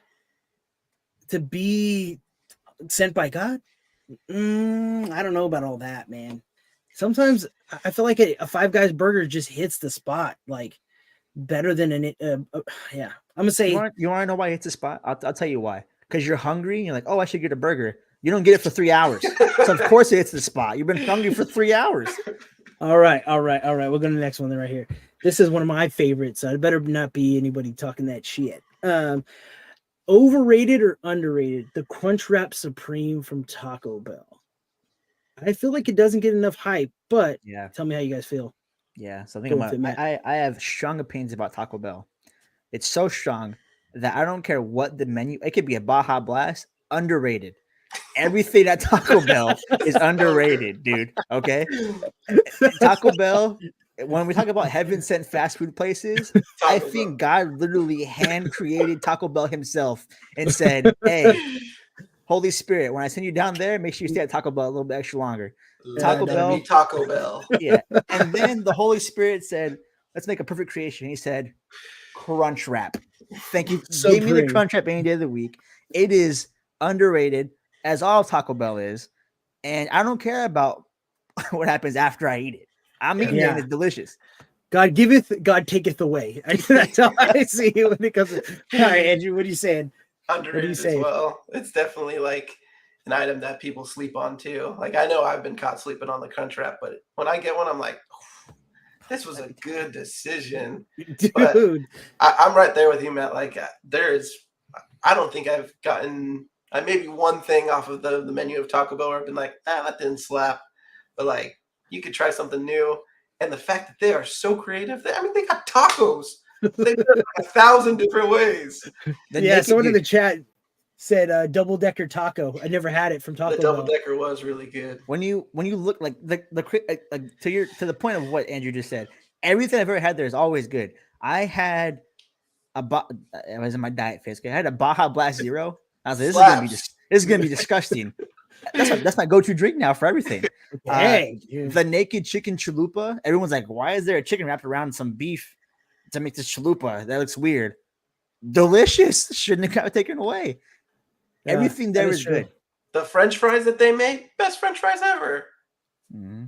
to be sent by God, I don't know about all that, man. Sometimes I feel like a Five Guys burger just hits the spot like better than yeah. I'm gonna say You want to know why it hits the spot? I'll tell you why. Because you're hungry. And you're like, oh, I should get a burger. You don't get it for 3 hours, so of course it hits the spot. You've been hungry for 3 hours. All right. We'll go to the next one then right here. This is one of my favorites. So it better not be anybody talking that shit. Overrated or underrated? The Crunchwrap Supreme from Taco Bell. I feel like it doesn't get enough hype, but Yeah. tell me how you guys feel. Yeah. So I have strong opinions about Taco Bell. It's so strong that I don't care what the menu. It could be a Baja Blast. Underrated. Everything at Taco Bell is underrated, dude. Okay. Taco Bell. When we talk about heaven sent fast food places, I think God literally hand created Taco Bell himself and said, "Hey, Holy Spirit, when I send you down there, make sure you stay at Taco Bell a little bit extra longer." Taco Bell. Yeah. And then the Holy Spirit said, let's make a perfect creation. He said, Crunch Wrap. Thank you. Give me the Crunch Wrap any day of the week. It is underrated, as all Taco Bell is. And I don't care about what happens after I eat it. I'm eating it and it's delicious. God giveth, God taketh away. That's how I see it when it comes to. All right, Andrew, what are you saying? Underrated as well. It's definitely like an item that people sleep on too. Like I know I've been caught sleeping on the Crunchwrap, but when I get one, I'm like, oh, this was a good decision. Dude, but I'm right there with you, Matt. Like I don't think I've gotten maybe one thing off of the menu of Taco Bell where I've been like, that didn't slap. But like you could try something new. And the fact that they are so creative, they got tacos. They do it like 1,000 different ways. Someone in the chat said double decker taco. I never had it from Taco Bell. The double decker was really good. When you look like to the point of what Andrew just said, everything I've ever had there is always good. I had I was in my diet phase. I had a Baja Blast Zero. I was like, this is gonna be disgusting. That's my go-to drink now for everything. The naked chicken chalupa. Everyone's like, why is there a chicken wrapped around some beef to make this chalupa? That looks weird. Delicious. Shouldn't have got taken away. Everything there is good. The French fries that they make, best French fries ever. Mm-hmm.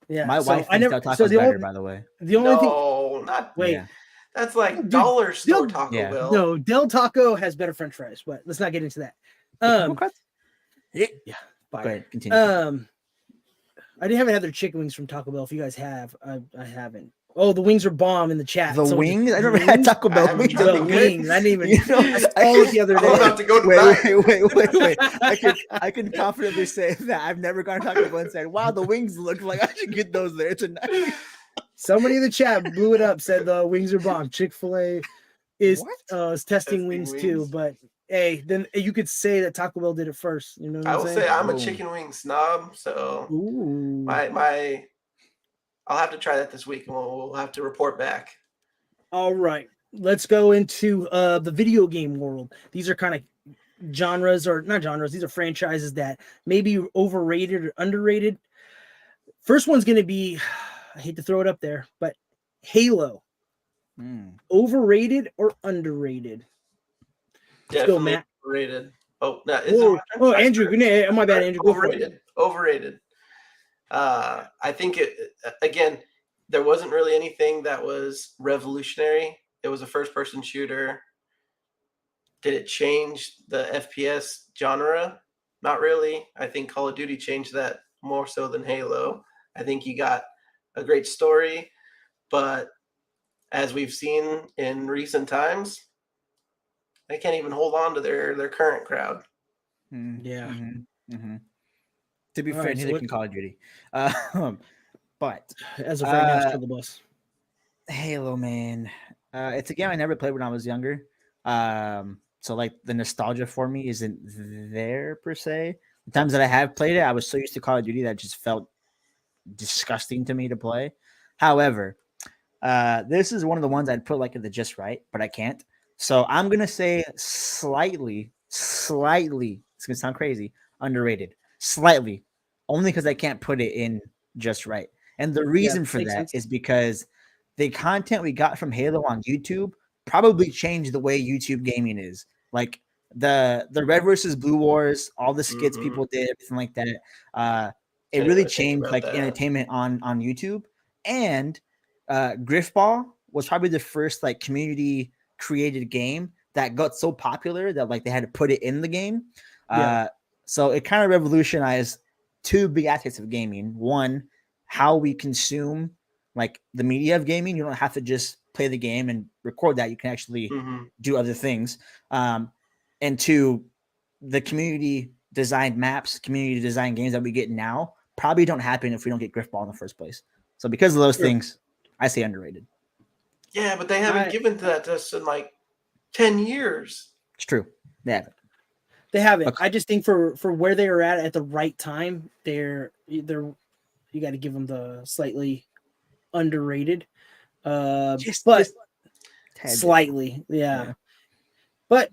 Yeah, my wife thinks Del Taco's better, by the way. The only thing, not wait. Yeah. That's like dollar store Taco Bell. No, Del Taco has better French fries, but let's not get into that. Yeah. Go ahead, continue. I haven't had their chicken wings from Taco Bell. If you guys have, I haven't. Oh, the wings are bomb in the chat. The wings? I never had Taco Bell wings. The wings. I didn't even. I saw it the other day. I'm about to go to wait. I can confidently say that I've never gone to Taco Bell and said, "Wow, the wings look like I should get those there tonight." Somebody in the chat blew it up. Said the wings are bomb. Chick-fil-A is testing wings too, but. Hey, then you could say that Taco Bell did it first. You know what I'm saying? I will say I'm a chicken wing snob, so I'll have to try that this week, and we'll have to report back. All right, let's go into the video game world. These are kind of genres, or not genres. These are franchises that may be overrated or underrated. First one's going to be, I hate to throw it up there, but Halo. Overrated or underrated? Definitely Matt. Overrated. Oh, Andrew. My bad, Andrew. Overrated. I think again, there wasn't really anything that was revolutionary. It was a first-person shooter. Did it change the FPS genre? Not really. I think Call of Duty changed that more so than Halo. I think you got a great story, but as we've seen in recent times, they can't even hold on to their current crowd. Yeah. Mm-hmm. To be All fair, right, so neither what- can Call of Duty. But As of right now, still the bus. Halo, man, it's a game I never played when I was younger. So like the nostalgia for me isn't there per se. The times that I have played it, I was so used to Call of Duty that it just felt disgusting to me to play. However, this is one of the ones I'd put like in the just right, but I can't. So I'm gonna say slightly. It's gonna sound crazy, underrated, slightly, only because I can't put it in just right. And the reason for makes that sense. is because the content we got from Halo on YouTube probably changed the way YouTube gaming is. Like the Red versus Blue Wars, all the skits Mhm. people did, everything like that. It Didn't really even think changed about like that. entertainment on YouTube. And Griffball was probably the first like community created game that got so popular that like they had to put it in the game. Yeah. So it kind of revolutionized two big aspects of gaming. One, how we consume like the media of gaming. You don't have to just play the game and record that. You can actually Mhm. do other things. And two, the community designed maps, community designed games that we get now probably don't happen if we don't get Griffball in the first place. So because of those Sure. things, I say underrated. Yeah, but they haven't given that to us in like 10 years. It's true. They haven't. They haven't. Okay. I just think for where they are at the right time, they're you got to give them the slightly underrated. But slightly, yeah. But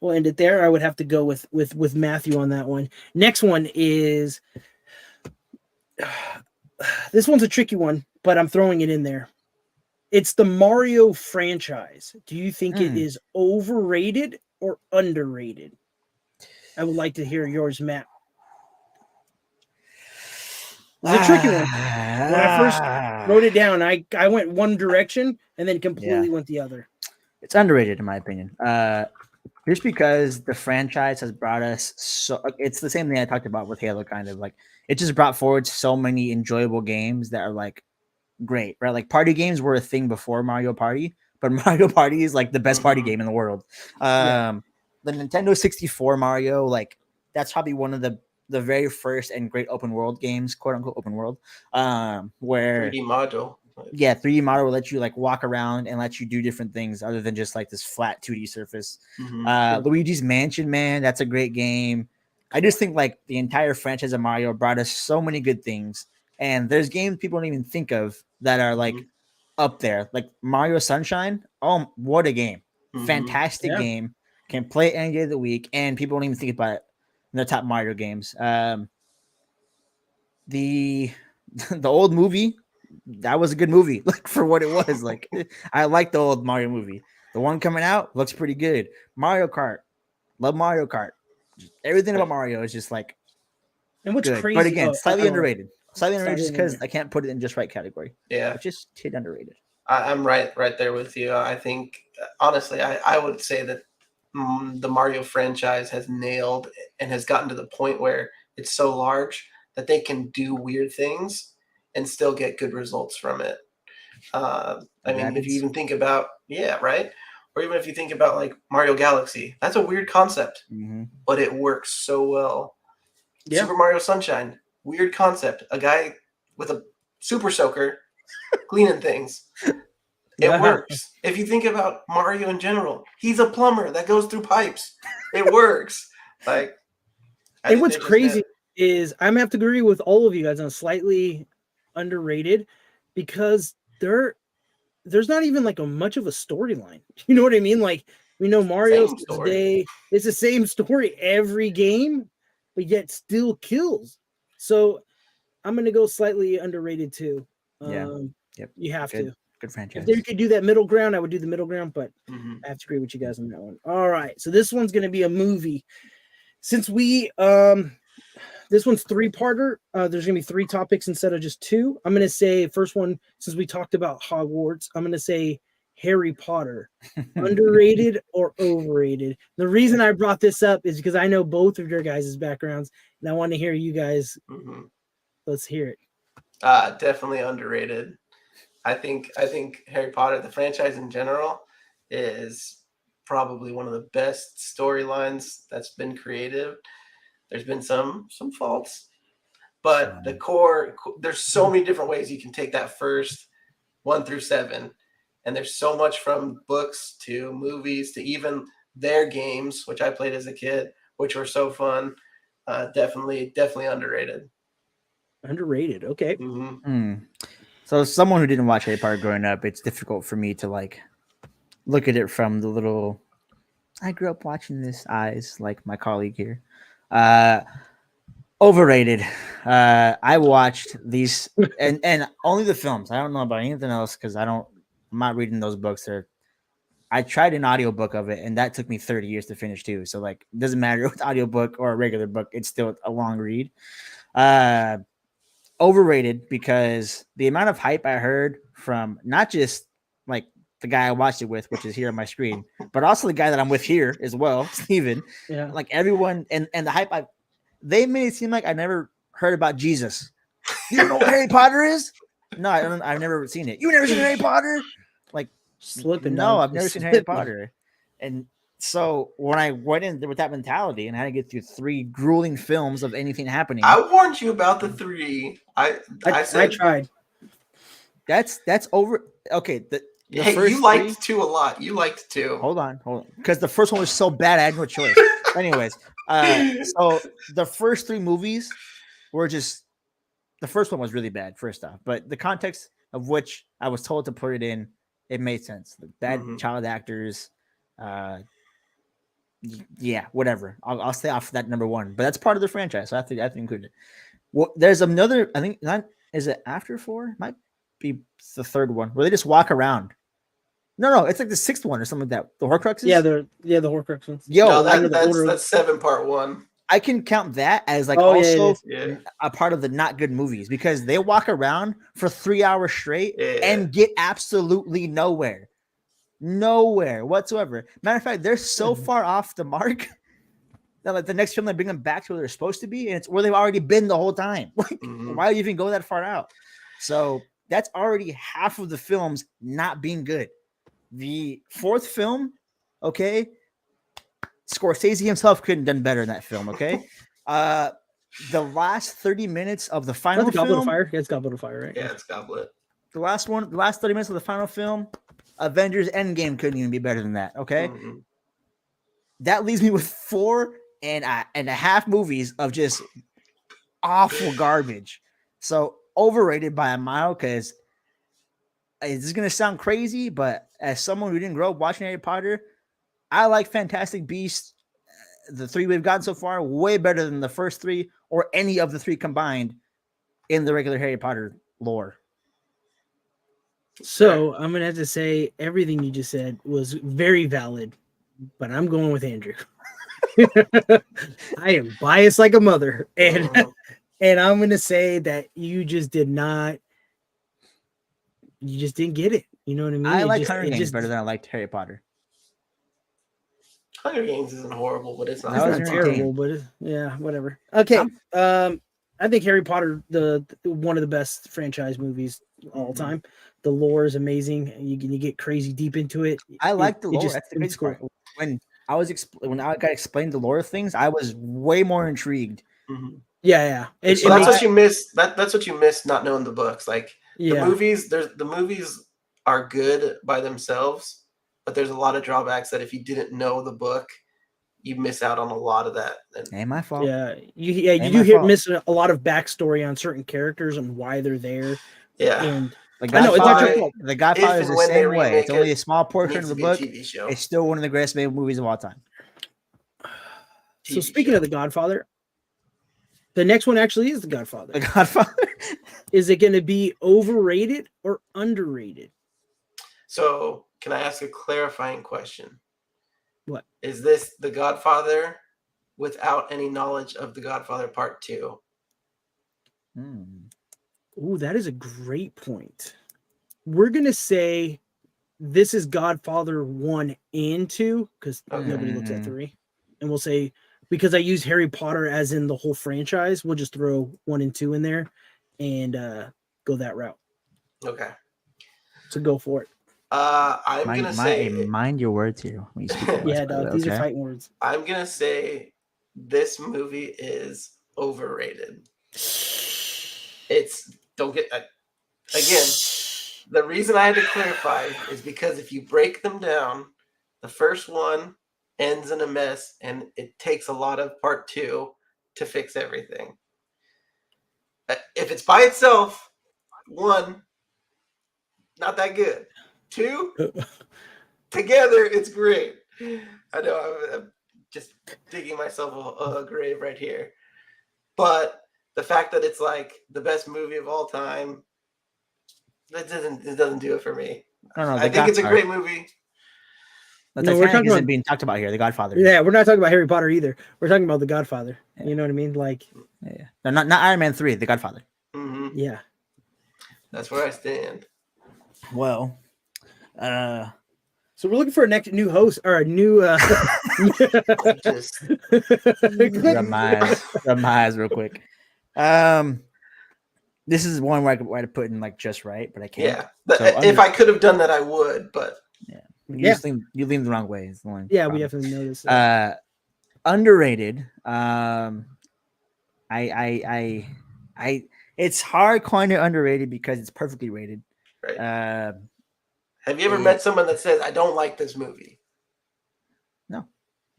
we'll end it there. I would have to go with Matthew on that one. Next one is this one's a tricky one, but I'm throwing it in there. It's the Mario franchise. Do you think it is overrated or underrated? I would like to hear yours, Matt. It's a tricky one. When I first wrote it down, I went one direction and then completely went the other. It's underrated in my opinion. Just because the franchise has brought us so it's the same thing I talked about with Halo, kind of like it just brought forward so many enjoyable games that are like great, right? Like party games were a thing before Mario Party, but Mario Party is like the best party game in the world. The Nintendo 64 Mario, like that's probably one of the very first and great open world games, quote unquote open world, where 3D module. Yeah, 3D model will let you like walk around and let you do different things other than just like this flat 2D surface. Luigi's Mansion, man, that's a great game. I just think like the entire franchise of Mario brought us so many good things, and there's games people don't even think of that are like up there, like Mario Sunshine. Oh, what a game! Fantastic game. Can play it any day of the week, and people don't even think about it in the top Mario games. The old movie, that was a good movie, like for what it was. Like I like the old Mario movie. The one coming out looks pretty good. Mario Kart, love Mario Kart. Everything about Mario is just like, and what's good. crazy, but again, slightly underrated. Slightly underrated just because I can't put it in just right category. Yeah, it's just underrated. I'm right there with you. I think honestly, I would say that the Mario franchise has nailed and has gotten to the point where it's so large that they can do weird things and still get good results from it. I mean, if you even think about, right? Or even if you think about like Mario Galaxy, that's a weird concept, but it works so well. Yeah. Super Mario Sunshine, weird concept. A guy with a super soaker cleaning things. It works. If you think about Mario in general, he's a plumber that goes through pipes. It works. Like, and what's crazy is I'm gonna have to agree with all of you guys on slightly underrated because there's not even like much of a storyline. You know what I mean? Like we know Mario today, it's the same story every game, but yet still kills. So I'm gonna go slightly underrated too. You have to. Good franchise. If they could do that middle ground, I would do the middle ground, but I have to agree with you guys on that one. All right. So this one's gonna be a movie. Since we this one's 3-parter. There's gonna be 3 topics instead of just 2. I'm gonna say first one, since we talked about Hogwarts, I'm gonna say Harry Potter, underrated or overrated? The reason I brought this up is because I know both of your guys' backgrounds, and I want to hear you guys. Let's hear it. Definitely underrated. I think Harry Potter, the franchise in general, is probably one of the best storylines that's been created. There's been some faults, but the core, there's so many different ways you can take that first 1 through 7, and there's so much from books to movies to even their games, which I played as a kid, which were so fun. Definitely underrated. Underrated. Okay. So someone who didn't watch Harry Potter growing up, it's difficult for me to like look at it from the little I grew up watching this eyes, like my colleague here. Overrated. I watched these and only the films. I don't know about anything else because I'm not reading those books. I tried an audiobook of it, and that took me 30 years to finish too. So like it doesn't matter with audiobook or a regular book, it's still a long read. Overrated because the amount of hype I heard from not just like the guy I watched it with, which is here on my screen, but also the guy that I'm with here as well, Steven. Yeah. Like everyone and the hype they made it seem like I never heard about Jesus. You don't know what Harry Potter is? No, I've never seen it. You never seen Harry Potter? Like slipping. No, I've never seen Harry Potter. And so when I went in with that mentality and I had to get through 3 grueling films of anything happening, I warned you about the 3. I tried. That's over. Okay, the hey, first you liked 3, 2 a lot. You liked 2. Hold on, because the first one was so bad I had no choice. Anyways, so the first 3 movies were just the first one was really bad. First off, but the context of which I was told to put it in, it made sense. The bad child actors. Yeah, whatever. I'll stay off that number 1, but that's part of the franchise, so I have to include it. Well, there's another. I think not. Is it after 4? Might be the 3rd one where they just walk around. No, it's like the 6th one or something like that. The Horcruxes. Yeah, the Horcrux ones. Yo, no, that's 7 part 1. I can count that as like a part of the not good movies because they walk around for 3 hours straight and get absolutely nowhere whatsoever. Matter of fact, they're so far off the mark that like the next film they bring them back to where they're supposed to be, and it's where they've already been the whole time. Like, why would you even go that far out? So that's already half of the films not being good. The 4th film, okay, Scorsese himself couldn't have done better in that film. Okay, the last 30 minutes of the final film. Goblet of Fire. Yeah, it's Goblet of Fire, right? Yeah, it's Goblet. The last 30 minutes of the final film, Avengers Endgame couldn't even be better than that. Okay, that leaves me with 4 and a half movies of just awful garbage. So overrated by a mile because this is gonna sound crazy, but as someone who didn't grow up watching Harry Potter, I like Fantastic Beasts, the 3 we've gotten so far, way better than the first 3 or any of the 3 combined in the regular Harry Potter lore. So I'm going to have to say everything you just said was very valid, but I'm going with Andrew. I am biased like a mother. And I'm going to say that you just didn't get it. You know what I mean? I like Hunger Games better than I liked Harry Potter. Hunger Games isn't horrible, but it's not terrible. But whatever. Okay, I think Harry Potter, the one of the best franchise movies all time. The lore is amazing. You get crazy deep into it. I like the lore. That's the crazy part. When I got explained the lore of things, I was way more intrigued. Yeah. That's what you miss. That's what you miss not knowing the books. Like the movies. The movies are good by themselves. But there's a lot of drawbacks that if you didn't know the book, you miss out on a lot of that. Ain't my fault. Yeah, you miss a lot of backstory on certain characters and why they're there. Yeah, and the Godfather is the same way. It's only a small portion of the book. It's still one of the greatest made movies of all time. So speaking of the Godfather, the next one actually is the Godfather. The Godfather. Is it going to be overrated or underrated? So. Can I ask a clarifying question? What? Is this The Godfather without any knowledge of The Godfather Part 2? Ooh, that is a great point. We're going to say this is Godfather 1 and 2 because nobody looks at Mhm. 3, and we'll say because I use Harry Potter as in the whole franchise, we'll just throw 1 and 2 in there and go that route. Okay. So go for it. I'm gonna say mind your words here when you speak. Yeah, dog, these are fighting words. I'm gonna say this movie is overrated. It's don't get again. The reason I had to clarify is because if you break them down, the first one ends in a mess, and it takes a lot of part 2 to fix everything. If it's by itself, 1, not that good. 2, together, it's great. I know I'm just digging myself a grave right here. But the fact that it's like the best movie of all time, it doesn't do it for me. No, I think it's a great movie. The No, we're Titanic talking isn't about- being talked about here. The Godfather. Yeah, we're not talking about Harry Potter either. We're talking about The Godfather. Yeah. You know what I mean? Like, Yeah. No, not Iron Man 3. The Godfather. Mhm. yeah. That's where I stand. Well, So we're looking for a next new host or a new Just Ramize real quick. This is one where I could put in like just right, but I can't. yeah. But So if I could have done that, I would. But you lean the wrong way. Is the one. Yeah, problem. we definitely noticed that. Underrated. It's hard calling it underrated because it's perfectly rated. right. Have you ever met someone that says, "I don't like this movie"?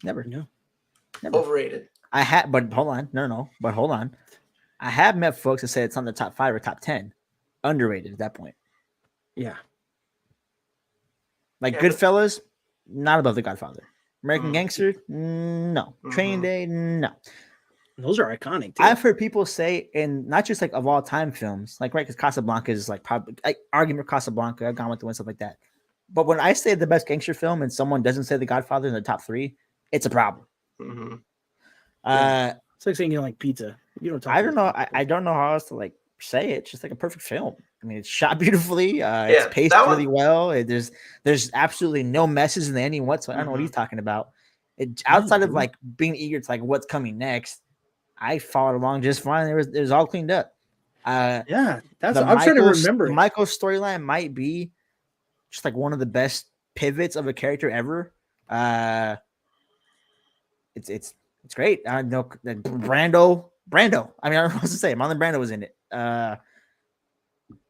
Never. No. Never. Overrated. I had, but hold on, but hold on. I have met folks that say it's on the top 5 or top 10, underrated at that point. Yeah. Like Yeah, Goodfellas, not above The Godfather. American Mm. Gangster, no. Training Mhm. Day, no. Those are iconic too. I've heard people say, and not just like of all time films, like right, because Casablanca is like probably like argument for Casablanca, I've gone with the one stuff like that. But when I say the best gangster film and someone doesn't say The Godfather in the top 3, it's a problem. Mhm. It's like saying you don't like pizza. You don't talk. I don't know. I don't know how else to like say it. It's just like a perfect film. I mean, it's shot beautifully. It's paced that really one- well. There's absolutely no messes in the ending whatsoever. I don't know what he's talking about. Outside of dude. like being eager to like what's coming next, I followed along just fine. It was all cleaned up. Yeah, that's. the I'm trying to Michael's- remember. it. Michael's storyline might be just like one of the best pivots of a character ever. It's great. I know that Brando. I mean, I don't know what to say. Marlon Brando was in it.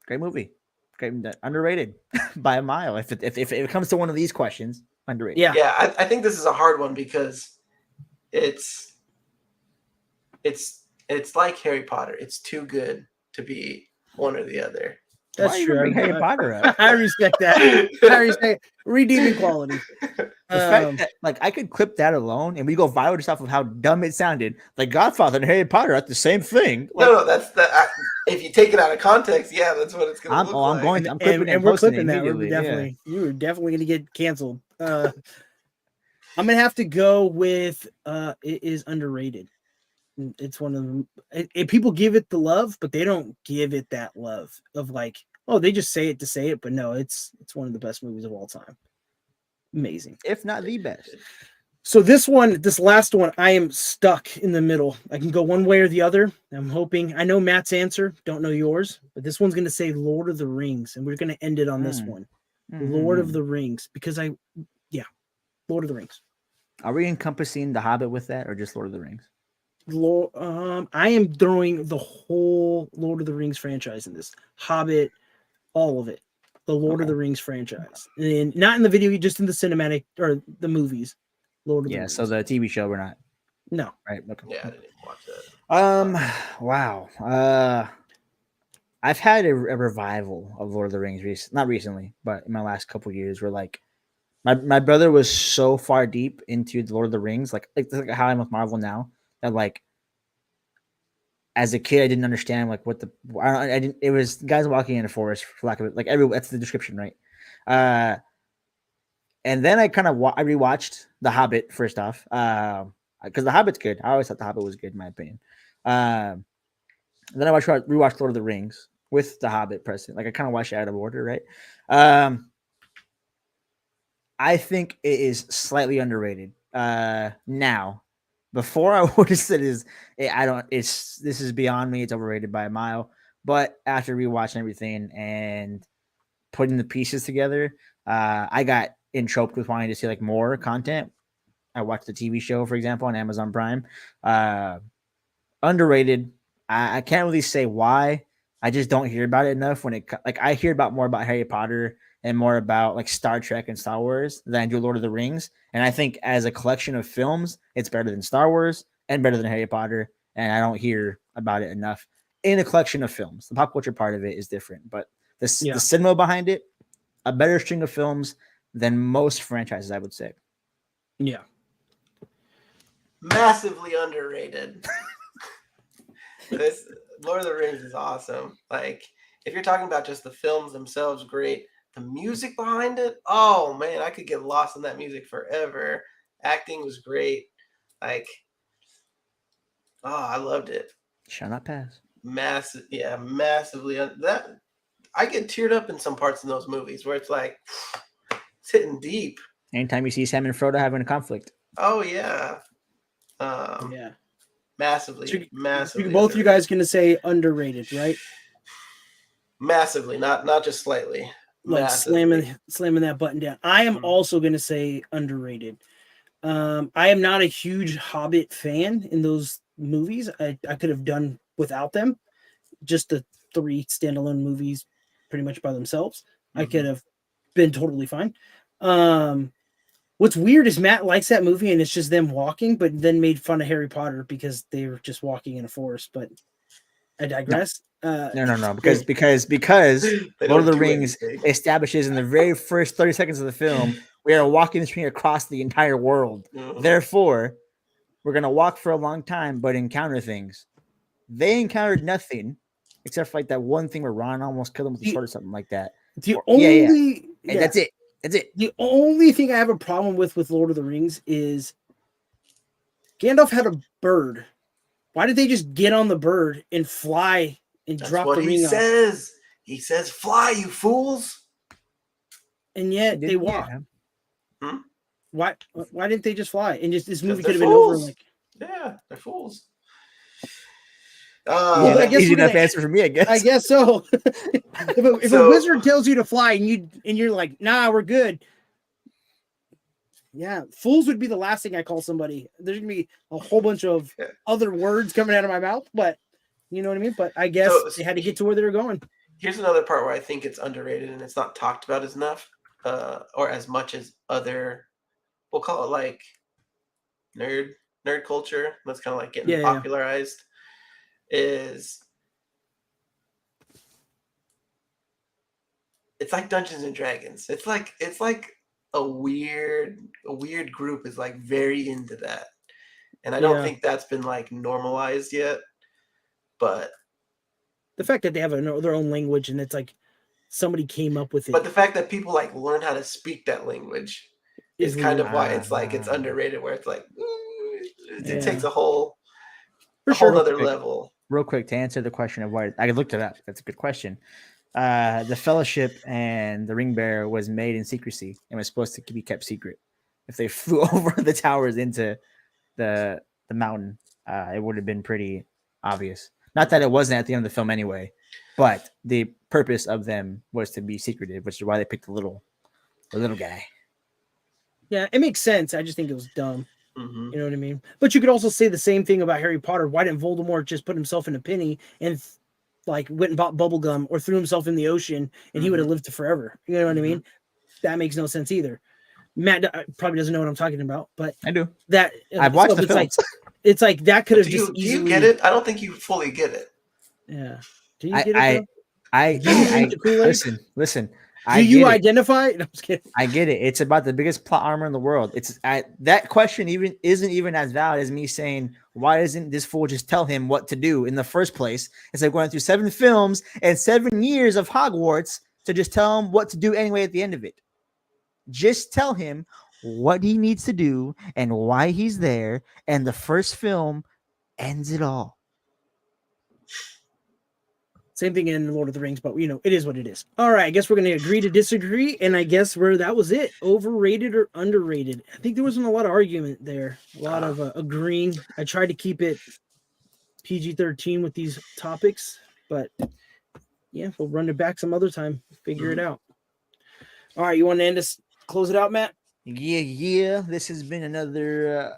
Great movie. Great, underrated by a mile. If it comes to one of these questions, underrated. Yeah. Yeah, I think this is a hard one because it's like Harry Potter. It's too good to be one or the other. That's Why you true. bring Harry Potter up? I respect that. I respect redeeming quality. The fact that like I could clip that alone and we go viral just off of how dumb it sounded. Like Godfather and Harry Potter are the same thing. Like, No, that's that. If you take it out of context, yeah, that's what it's going to look like. I'm going. I'm clipping and and we're posting clipping it that. We're immediately. definitely you were definitely gonna get canceled. I'm gonna have to go with it is underrated. It's one of them. People give it the love, but they don't give it that love of like, oh, they just say it to say it. But no, it's one of the best movies of all time. Amazing. If not the best. So this last one, I am stuck in the middle. I can go one way or the other. I'm hoping. I know Matt's answer. Don't know yours. But this one's going to say Lord of the Rings, and we're going to end it on this one. Lord of the Rings, because Lord of the Rings. Are we encompassing The Hobbit with that, or just Lord of the Rings? I am throwing the whole Lord of the Rings franchise in this. Hobbit, all of it. The Lord of the Rings franchise, and not in the video, just in the cinematic or the movies. Lord of the Rings. So the TV show we're not. No. Right. Okay. Yeah, I didn't even watch that. Wow. I've had a revival of Lord of the Rings not recently, but in my last couple of years, where like my brother was so far deep into the Lord of the Rings, like how I'm with Marvel now, that like as a kid I didn't understand like what I didn't. It was guys walking in a forest, for lack of it, like that's the description, right? And then I kind of I rewatched The Hobbit first off, because The Hobbit's good. I always thought The Hobbit was good in my opinion. Then I rewatched Lord of the Rings with The Hobbit present. Like I kind of watched it out of order, right? I think it is slightly underrated. Now, before I would have said I don't. This is beyond me. It's overrated by a mile. But after rewatching everything and putting the pieces together, I got entrapped with wanting to see like more content. I watched the TV show, for example, on Amazon Prime. Underrated. I can't really say why. I just don't hear about it enough. When it like I hear about more about Harry Potter and more about like Star Trek and Star Wars than I do Lord of the Rings. And I think as a collection of films, it's better than Star Wars and better than Harry Potter. And I don't hear about it enough in a collection of films. The pop culture part of it is different, but the cinema behind it, a better string of films than most franchises, I would say. Yeah. Massively underrated. This Lord of the Rings is awesome. Like, if you're talking about just the films themselves, great. The music behind it, oh man, I could get lost in that music forever. Acting was great. Like, oh, I loved it. Shall not pass. Massively. That I get teared up in some parts in those movies where it's like it's hitting deep. Anytime you see Sam and Frodo having a conflict. Oh yeah. Yeah. Massively. Both you guys going to say underrated, right? Massively, not just slightly. Like slamming that button down. I am also going to say underrated. I am not a huge Hobbit fan in those movies. I could have done without them. Just the 3 standalone movies pretty much by themselves. I could have been totally fine. What's weird is Matt likes that movie and it's just them walking, but then made fun of Harry Potter because they were just walking in a forest. But I digress. No. Because Lord of the Rings establishes in the very first 30 seconds of the film, we are walking the screen across the entire world. Therefore, we're going to walk for a long time, but encounter things. They encountered nothing except for like that one thing where Ron almost killed him with a sword or something like that. And that's it. That's it. The only thing I have a problem with Lord of the Rings is Gandalf had a bird. Why did they just get on the bird and fly and drop the ring off? Says. He says, "Fly, you fools!" And yet they walk. Hmm? Why didn't they just fly? And just this movie could have been over. Like, yeah, they're fools. Well, I guess easy enough answer for me, I guess. I guess so. if a wizard tells you to fly and you're like, nah, we're good. Yeah, fools would be the last thing I call somebody. There's gonna be a whole bunch of other words coming out of my mouth, but you know what I mean. But I guess they had to get to where they were going. Here's another part where I think it's underrated and it's not talked about as enough, or as much as other. We'll call it like nerd culture. That's kind of like getting popularized. Is it's like Dungeons and Dragons. It's like a weird group is like very into that, and I don't think that's been like normalized yet. But the fact that they have their own language and it's like somebody came up with it. But the fact that people like learn how to speak that language is kind of why it's like it's underrated. Where it's like it takes a whole other level. Real quick to answer the question of why I looked it up. That's a good question. The Fellowship and the Ring Bearer was made in secrecy and was supposed to be kept secret. If they flew over the towers into the mountain, it would have been pretty obvious. Not that it wasn't at the end of the film anyway, but the purpose of them was to be secretive, which is why they picked the little guy. Yeah, it makes sense. I just think it was dumb. Mm-hmm. You know what I mean? But you could also say the same thing about Harry Potter. Why didn't Voldemort just put himself in a penny and like went and bought bubble gum or threw himself in the ocean and he would have lived to forever? You know what I mean? That makes no sense either. Matt probably doesn't know what I'm talking about, but I do. That I've watched the films. It's like that could have just easily. Do you get it? I don't think you fully get it. Yeah. Do you get it? Listen. Do you identify? No, I'm just kidding. I get it. It's about the biggest plot armor in the world. That question isn't even as valid as me saying, why doesn't this fool just tell him what to do in the first place? It's like going through 7 films and 7 years of Hogwarts to just tell him what to do anyway at the end of it. Just tell him what he needs to do and why he's there, and the first film ends it all. Same thing in Lord of the Rings, but it is what it is. All right, I guess we're going to agree to disagree, and I guess that was it. Overrated or underrated? I think there wasn't a lot of argument there. A lot of agreeing. I tried to keep it PG-13 with these topics, but yeah, we'll run it back some other time. Figure it out. All right, you want to close it out, Matt? Yeah. This has been another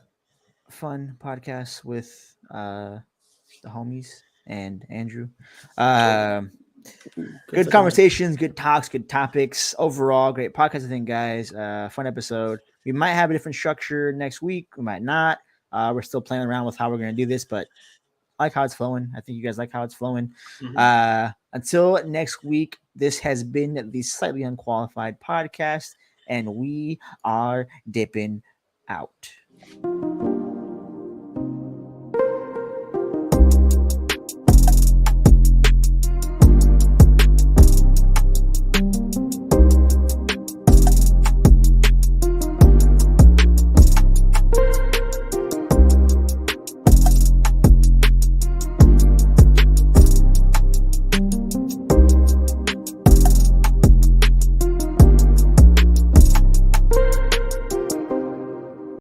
fun podcast with the homies and Andrew. Good conversations, good talks, good topics. Overall, great podcast, I think, guys. Fun episode. We might have a different structure next week. We might not. We're still playing around with how we're going to do this, but I like how it's flowing. I think you guys like how it's flowing. Until next week, this has been the Slightly Unqualified podcast, and we are dipping out.